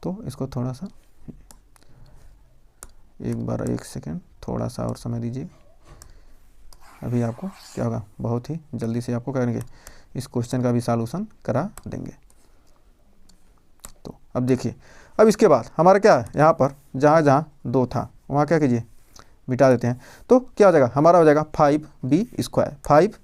तो इसको थोड़ा सा एक सेकेंड थोड़ा सा और समय दीजिए, अभी आपको क्या होगा बहुत ही जल्दी से आपको करेंगे इस क्वेश्चन का भी सॉल्यूशन करा देंगे। तो अब देखिए अब इसके बाद हमारा क्या है यहाँ पर जहाँ 2 था वहाँ क्या कीजिए मिटा देते हैं। तो क्या हो जाएगा हमारा हो जाएगा 5b², 5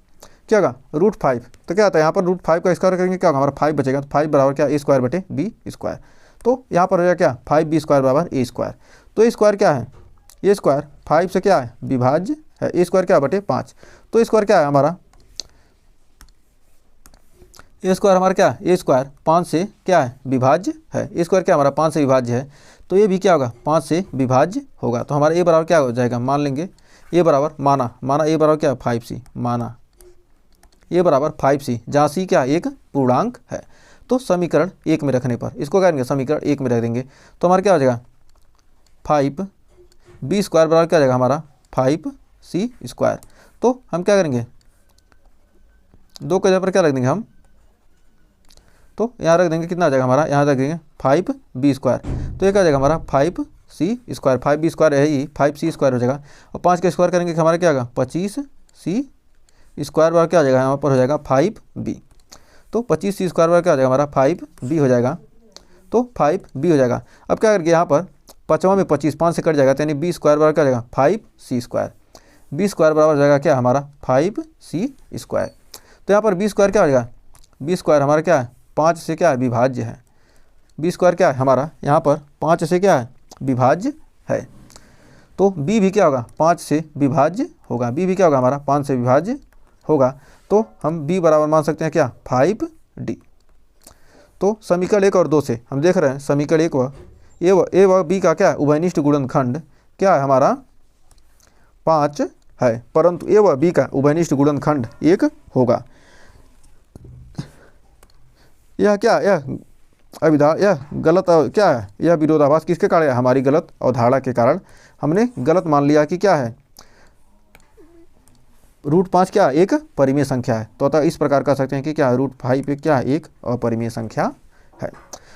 क्या होगा √5। तो क्या आता है यहाँ पर √5 का स्क्वायर करेंगे क्या होगा हमारा 5 बचेगा। तो 5 बराबर क्या a² बटे b²। तो यहाँ पर हो जाएगा क्या 5b² बराबर a²। तो a² क्या है a² 5 से क्या है विभाज्य है, a² क्या बटे 5। तो a² क्या है हमारा a² हमारा क्या है a² 5 से क्या है विभाज्य है, a² क्या हमारा 5 से विभाज्य है। तो ये भी क्या होगा 5 से विभाज्य होगा। तो हमारा a बराबर क्या हो जाएगा मान लेंगे a बराबर माना a बराबर क्या 5c, माना a बराबर 5c जहाँ c क्या एक पूर्णांक है। तो समीकरण 1 में रखने पर इसको क्या करेंगे समीकरण 1 में रख देंगे। तो हमारा क्या हो जाएगा 5b² बराबर क्या हो जाएगा हमारा 5c²। तो हम क्या करेंगे 2 के जगह पर क्या रख देंगे हम, तो यहाँ रख देंगे कितना आ जाएगा हमारा यहाँ रख देंगे 5b²। तो ये क्या आ जाएगा हमारा सी स्क्वायर, 5b स्क्वायर है ही 5c स्क्वायर हो जाएगा, और 5 का स्क्वायर करेंगे कि हमारा क्या होगा 25c स्क्वायर बार क्या हो जाएगा यहाँ पर हो जाएगा 5b। तो 25c स्क्वायर बार क्या हो जाएगा हमारा 5b हो जाएगा, तो 5b हो जाएगा। अब क्या करेंगे यहाँ पर 5वां में 25 5 से कट जाएगा, तो यानी b स्क्वायर बराबर क्या हो जाएगा 5c स्क्वायर, b स्क्वायर बराबर हो जाएगा क्या हमारा 5c स्क्वायर। तो यहाँ पर b स्क्वायर क्या हो जाएगा, b स्क्वायर हमारा क्या है 5 से क्या है विभाज्य है, b स्क्वायर क्या है हमारा यहाँ पर 5 से क्या है विभाज्य है। तो b भी क्या होगा 5 से विभाज्य होगा, b भी क्या होगा हमारा 5 से विभाज्य होगा। तो हम b बराबर मान सकते हैं क्या 5d। तो समीकरण 1 और 2 से हम देख रहे हैं समीकरण 1 व ए व बी का क्या है उभयनिष्ठ गुणनखंड क्या है हमारा 5 है, परंतु ए व बी का उभयनिष्ठ गुणनखंड 1 होगा। यह क्या यह यह गलत क्या है, यह विरोधाभास किसके कारण है, हमारी गलत अवधारणा के कारण हमने गलत मान लिया कि क्या है √5 क्या एक परिमेय संख्या है। तो अतः इस प्रकार कह सकते हैं कि क्या √5 क्या है एक अपरिमेय संख्या है।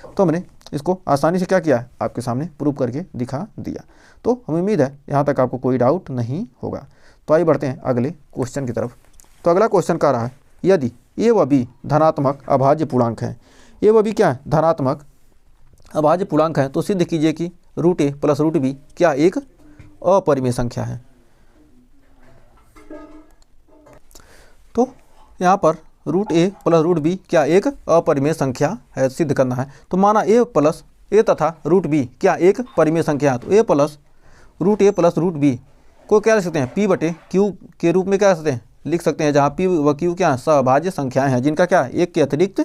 तो हमने इसको आसानी से क्या किया आपके सामने प्रूव करके दिखा दिया। तो हमें उम्मीद है यहाँ तक आपको कोई डाउट नहीं होगा। तो आइए बढ़ते हैं अगले क्वेश्चन की तरफ। तो अगला क्वेश्चन कह रहा है यदि ए व बी धनात्मक अभाज्य पूर्णांक है, ए व बी क्या है धनात्मक अभाज्य पूर्णांक है, तो सिद्ध कीजिए कि √a + √b क्या एक अपरिमेय संख्या है। तो यहाँ पर √a + √b क्या एक अपरिमेय संख्या है सिद्ध करना है। तो माना a तथा √b क्या एक परिमेय संख्या है। तो a + √a + √b को क्या लिख सकते हैं p/q के रूप में क्या सकते हैं लिख सकते हैं, जहाँ p व q क्या सहभाज्य संख्याएं हैं जिनका क्या एक के अतिरिक्त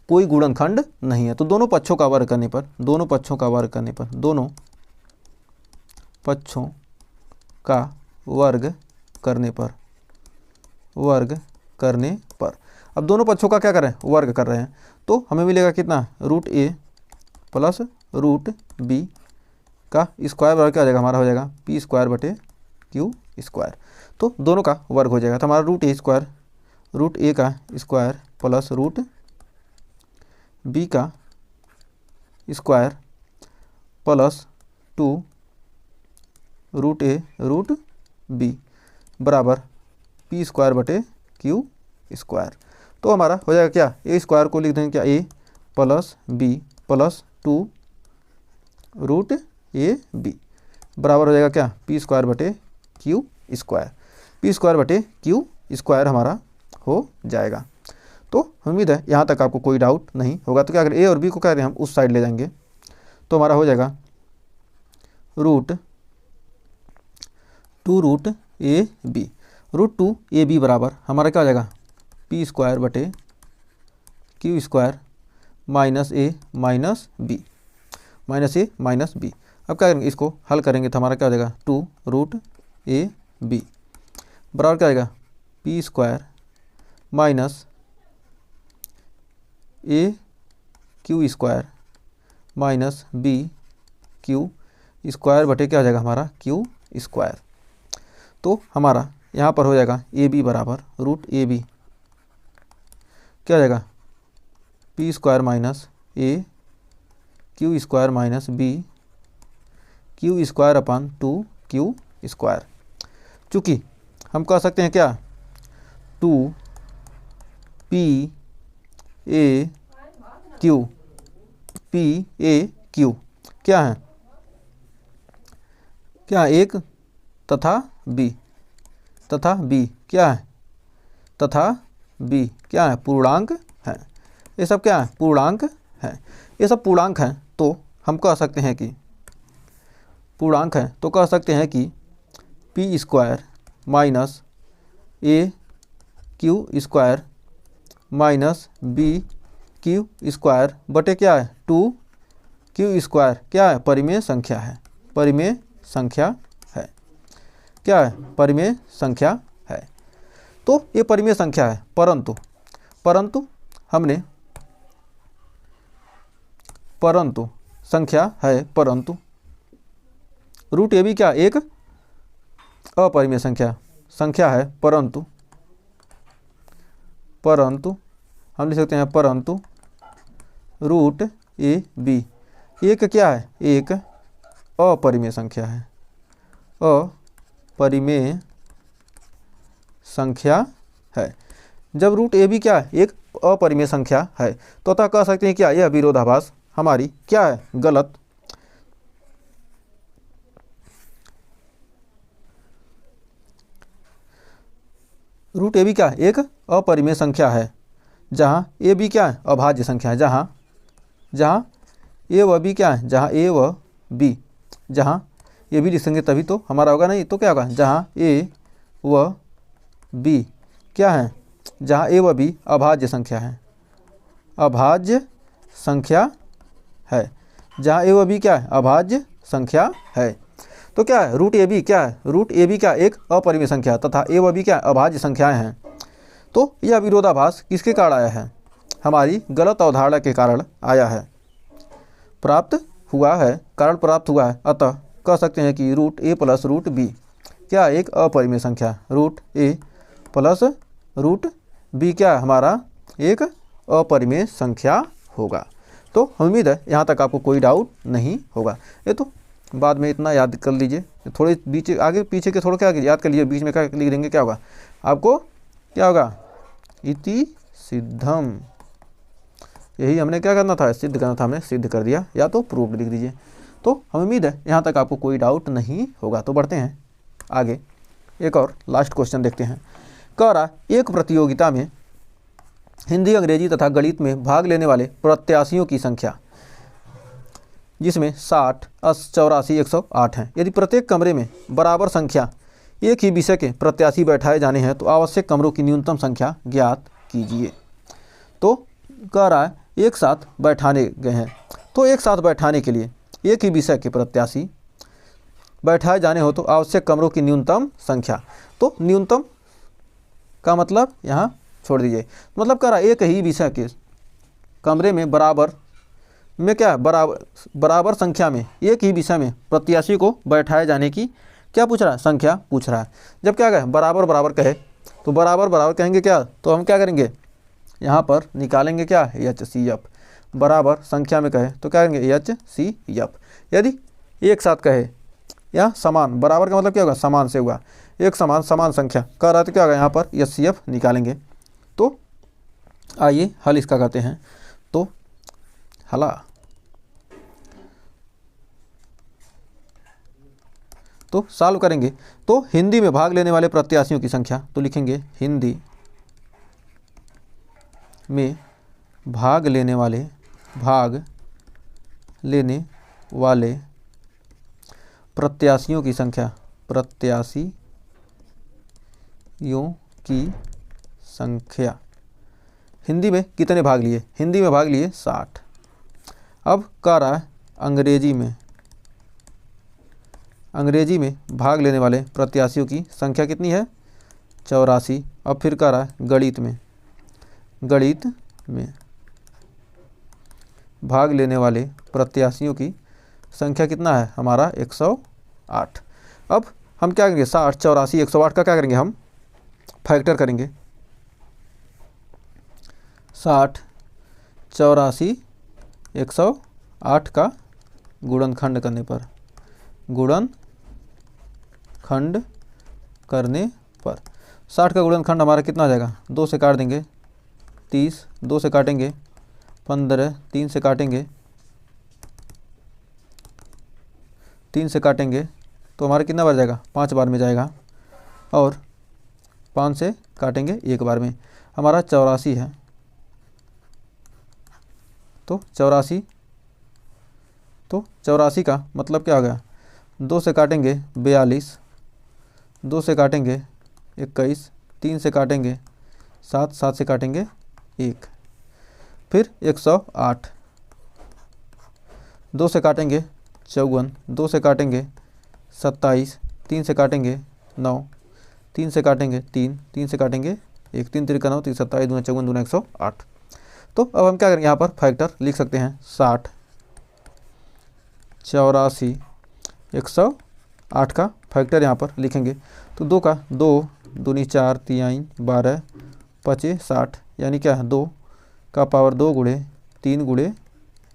कोई गुणनखंड नहीं है। तो दोनों पक्षों का वर्ग करने पर दोनों पक्षों का वर्ग करने पर अब दोनों पक्षों का क्या कर रहे हैं वर्ग कर रहे हैं। तो हमें मिलेगा कितना √a + √b का स्क्वायर बराबर क्या हो जाएगा हमारा हो जाएगा p² / q²। तो दोनों का वर्ग हो जाएगा। तो हमारा √a का स्क्वायर प्लस √b का स्क्वायर प्लस 2 √a/√b बराबर p² / q²। तो हमारा हो जाएगा क्या a स्क्वायर को लिख देंगे क्या a + b + 2 √ab बराबर हो जाएगा क्या p² / q²। p² / q² हमारा हो जाएगा। तो उम्मीद है यहाँ तक आपको कोई डाउट नहीं होगा। तो क्या अगर a और b को कह रहे हैं हम उस साइड ले जाएंगे तो हमारा हो जाएगा √2 √ab √2ab बराबर हमारा क्या हो जाएगा p² / q² -a - b। अब क्या करेंगे इसको हल करेंगे तो हमारा क्या हो जाएगा 2 √ab बराबर क्या आएगा p² - a q² -b q² क्या हो जाएगा हमारा q²। तो हमारा यहाँ पर हो जाएगा ab बराबर √ab क्या हो जाएगा p² - a q² -b q² / 2q²। चूँकि हम कह सकते हैं क्या 2 p a q क्या है क्या एक तथा b क्या है तथा b क्या है पूर्णांक है। ये सब क्या है पूर्णांक है, ये सब पूर्णांक हैं। तो हम कह सकते हैं कि पूर्णांक है तो कह सकते हैं कि p² - a q² - b q² बटे क्या है 2q² क्या है परिमेय संख्या है, परिमेय संख्या है, क्या है परिमेय संख्या है। तो ये परिमेय संख्या है परंतु हमने संख्या है परंतु √ab क्या एक अपरिमेय संख्या है परंतु हम लिख सकते हैं √ab एक क्या है एक अपरिमेय संख्या है, अपरिमेय संख्या है। जब रूट ए बी क्या है, एक अपरिमेय संख्या है, तो अतः कह सकते हैं क्या, यह विरोधाभास हमारी क्या है, गलत। रूट ए बी क्या है, एक अपरिमेय संख्या है, जहाँ ए बी क्या है, अभाज्य संख्या है, जहाँ ए व बी क्या है, जहाँ ए व बी, जहाँ ए बी लिखेंगे तभी तो हमारा होगा, नहीं तो क्या होगा, जहाँ ए व बी क्या है, जहाँ ए व बी अभाज्य संख्या है, अभाज्य संख्या है, जहाँ ए व बी क्या है, अभाज्य संख्या है। तो क्या है, रूट ए बी क्या है, रूट ए बी क्या एक अपरिमेय संख्या तथा ए व बी क्या अभाज्य संख्याएं हैं। तो यह विरोधाभास किसके कारण आया है, हमारी गलत अवधारणा के कारण आया है, प्राप्त हुआ है, कारण प्राप्त हुआ है। अतः कह सकते हैं कि रूट ए प्लस रूट बी क्या एक अपरिमेय संख्या, रूट ए प्लस रूट बी क्या हमारा एक अपरिमेय संख्या होगा। तो उम्मीद है यहाँ तक आपको कोई डाउट नहीं होगा। ये तो बाद में इतना याद कर लीजिए, थोड़े बीच आगे पीछे के थोड़ा क्या याद कर लीजिए, बीच में क्या लिख देंगे, क्या होगा आपको, क्या होगा, इति सिद्धम, यही हमने क्या करना था, सिद्ध करना था, हमने सिद्ध कर दिया, या तो प्रूफ लिख दीजिए। तो हम उम्मीद है यहाँ तक आपको कोई डाउट नहीं होगा। तो बढ़ते हैं आगे, एक और लास्ट क्वेश्चन देखते हैं। कह रहा एक प्रतियोगिता में हिंदी, अंग्रेजी तथा गणित में भाग लेने वाले प्रत्याशियों की संख्या, जिसमें 60, 84, 108 हैं। यदि प्रत्येक कमरे में बराबर संख्या एक ही विषय के प्रत्याशी बैठाए जाने हैं तो आवश्यक कमरों की न्यूनतम संख्या ज्ञात कीजिए। तो कह रहा है एक साथ बैठाने गए हैं, तो एक साथ बैठाने के लिए एक ही विषय के प्रत्याशी बैठाए जाने हो तो आवश्यक कमरों की न्यूनतम संख्या। तो न्यूनतम का मतलब यहाँ छोड़ दीजिए, मतलब कह रहा है एक ही विषय के कमरे में बराबर में क्या बराबर संख्या में एक ही विषय में प्रत्याशी को बैठाए जाने की क्या पूछ रहा है, संख्या पूछ रहा है। जब क्या कहे बराबर बराबर कहे तो बराबर बराबर कहेंगे क्या, तो हम क्या करेंगे यहाँ पर निकालेंगे क्या, एच सी एफ। बराबर संख्या में कहे तो क्या करेंगे, एच सी एफ। यदि एक साथ कहे या समान, बराबर का मतलब क्या होगा, समान से हुआ, एक समान संख्या कह रहा है तो क्या होगा, यहाँ पर एच सी एफ निकालेंगे। तो आइए हल इसका करते हैं। तो हला तो सॉल्व करेंगे। तो हिंदी में भाग लेने वाले प्रत्याशियों की संख्या, तो लिखेंगे हिंदी में भाग लेने वाले प्रत्याशियों की संख्या, हिंदी में कितने भाग लिए, हिंदी में भाग लिए 60। अब कह रहा है अंग्रेजी में भाग लेने वाले प्रत्याशियों की संख्या कितनी है, 84। अब फिर कह रहा है गणित में भाग लेने वाले प्रत्याशियों की संख्या कितना है हमारा, 108। अब हम क्या करेंगे, 60, 84, 108 का क्या करेंगे, हम फैक्टर करेंगे। 60, 84, 108 का गुणनखंड करने पर 60 का गुणनखंड हमारा कितना आ जाएगा, 2 से काट देंगे 30, 2 से काटेंगे 15, 3 से काटेंगे 3 से काटेंगे तो हमारा कितना बार जाएगा, 5 बार में जाएगा, और 5 से काटेंगे 1 बार में, हमारा 84 है। तो 84 का मतलब क्या हो गया, 2 से काटेंगे 42, 2 से काटेंगे 21, 3 से काटेंगे 7, 7 से काटेंगे 1, फिर 108, 2 से काटेंगे 54, 2 से काटेंगे 27, 3 से काटेंगे 9, 3 से काटेंगे 3, 3 से काटेंगे 1, 3 3 का 9, 3 27 दूना 54 दूना 108। तो अब हम क्या करेंगे, यहाँ पर फैक्टर लिख सकते हैं, 60, 84, 108 का फैक्टर यहाँ पर लिखेंगे। तो 2 का 2 दूनी 4, 3 12, 25 60, यानी क्या है 2 का पावर 2 गुणे 3 गुणे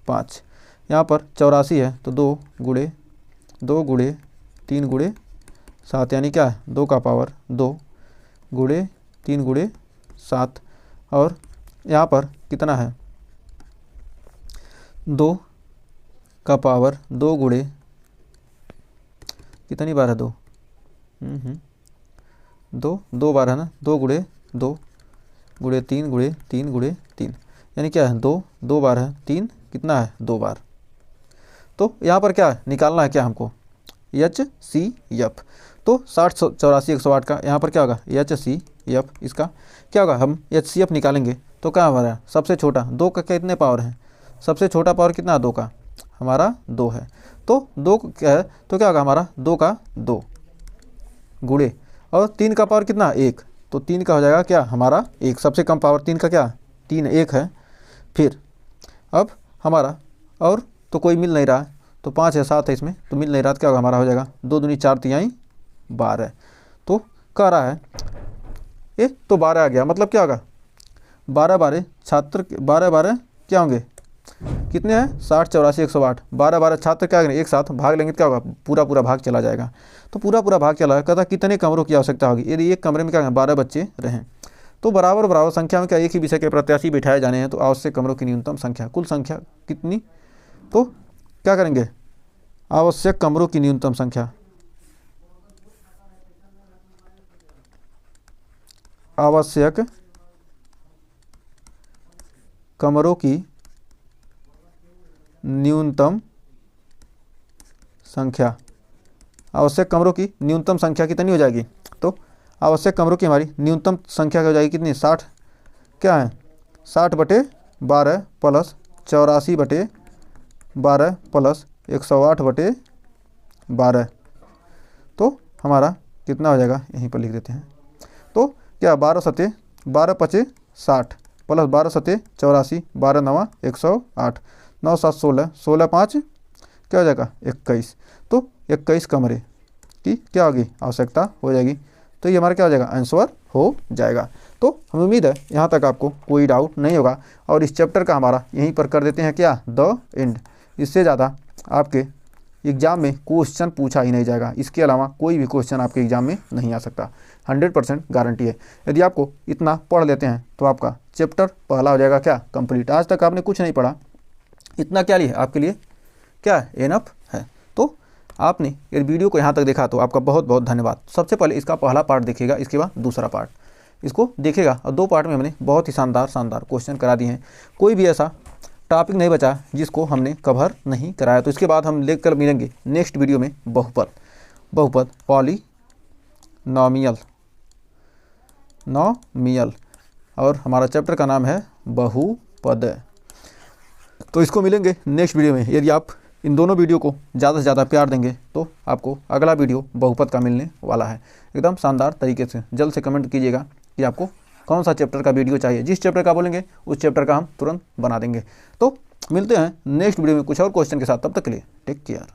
5। यहाँ पर 84 है तो 2 गुणे 2 गुणे 3 गुणे 7 यानी क्या है 2 का पावर 2 गुणे 3 गुणे 7 और यहाँ पर कितना है 2 का पावर 2 गुणे कितनी बार है 2 दो बार है ना 2 गुणे 2 गुणे 3 गुणे 3 गुणे 3 यानी क्या है 2 बार है 3 कितना है 2 बार। तो यहाँ पर क्या है निकालना है क्या हमको HCF। तो 60 84 108 का यहाँ पर क्या होगा HCF। इसका क्या होगा हम HCF निकालेंगे तो क्या हमारा सबसे छोटा 2 का कितने पावर है सबसे छोटा पावर कितना है 2 का हमारा 2 है। तो 2 क्या है तो क्या होगा हमारा 2 का 2 गुणे और 3 का पावर कितना 1 तो 3 का हो जाएगा क्या हमारा 1 सबसे कम पावर 3 का क्या 3 1 है। फिर अब हमारा और तो कोई मिल नहीं रहा है तो 5 है 7 है इसमें तो मिल नहीं रहा तो क्या होगा हमारा हो जाएगा 2 दूनी 4 तिहाई 12 तो कह रहा है ये तो 12 आ गया मतलब क्या होगा 12 12 छात्र 12 12 क्या होंगे कितने हैं 60 84 108 12 12 छात्र क्या करेंगे एक साथ भाग लेंगे तो क्या होगा पूरा भाग चला जाएगा। तो पूरा भाग चला कहता कितने कमरों की आवश्यकता होगी यदि एक कमरे में क्या 12 बच्चे रहें तो बराबर संख्या में क्या एक ही विषय के प्रत्याशी बिठाए जाने हैं तो आवश्यक कमरों की न्यूनतम संख्या कुल संख्या कितनी तो क्या करेंगे आवश्यक कमरों की न्यूनतम संख्या आवश्यक कमरों की न्यूनतम संख्या आवश्यक कमरों की न्यूनतम संख्या कितनी हो जाएगी तो आवश्यक कमरों की हमारी न्यूनतम संख्या हो जाएगी कितनी 60 क्या है 60/12 प्लस 84/12 प्लस 108/12 तो हमारा कितना हो जाएगा यहीं पर लिख देते हैं। तो क्या 12 सते 12 पचे 60 प्लस 12 सते 84 12 नवा 108 9 7 16 16 5 क्या हो जाएगा 21 तो 21 कमरे की क्या होगी आवश्यकता हो जाएगी। तो ये हमारा क्या हो जाएगा आंसर हो जाएगा। तो हमें उम्मीद है यहाँ तक आपको कोई डाउट नहीं होगा और इस चैप्टर का हमारा यहीं पर कर देते हैं क्या द एंड। इससे ज़्यादा आपके एग्ज़ाम में क्वेश्चन पूछा ही नहीं जाएगा इसके अलावा कोई भी क्वेश्चन आपके एग्ज़ाम में नहीं आ सकता 100% गारंटी है। यदि आपको इतना पढ़ लेते हैं तो आपका चैप्टर पहला हो जाएगा क्या कंप्लीट। आज तक आपने कुछ नहीं पढ़ा इतना क्या लिए आपके लिए क्या एनफ है। तो आपने ये वीडियो को यहाँ तक देखा तो आपका बहुत बहुत धन्यवाद। सबसे पहले इसका पहला पार्ट देखिएगा इसके बाद दूसरा पार्ट इसको देखिएगा और 2 पार्ट में हमने बहुत ही शानदार क्वेश्चन करा दिए हैं। कोई भी ऐसा टॉपिक नहीं बचा जिसको हमने कवर नहीं कराया। तो इसके बाद हम लेकर मिलेंगे नेक्स्ट वीडियो में बहुपद पॉलिनॉमियल और हमारा चैप्टर का नाम है बहुपद। तो इसको मिलेंगे नेक्स्ट वीडियो में। यदि आप इन दोनों वीडियो को ज़्यादा से ज़्यादा प्यार देंगे तो आपको अगला वीडियो बहुपद का मिलने वाला है एकदम शानदार तरीके से। जल्द से कमेंट कीजिएगा कि आपको कौन सा चैप्टर का वीडियो चाहिए। जिस चैप्टर का बोलेंगे उस चैप्टर का हम तुरंत बना देंगे। तो मिलते हैं नेक्स्ट वीडियो में कुछ और क्वेश्चन के साथ। तब तक के लिए टेक केयर।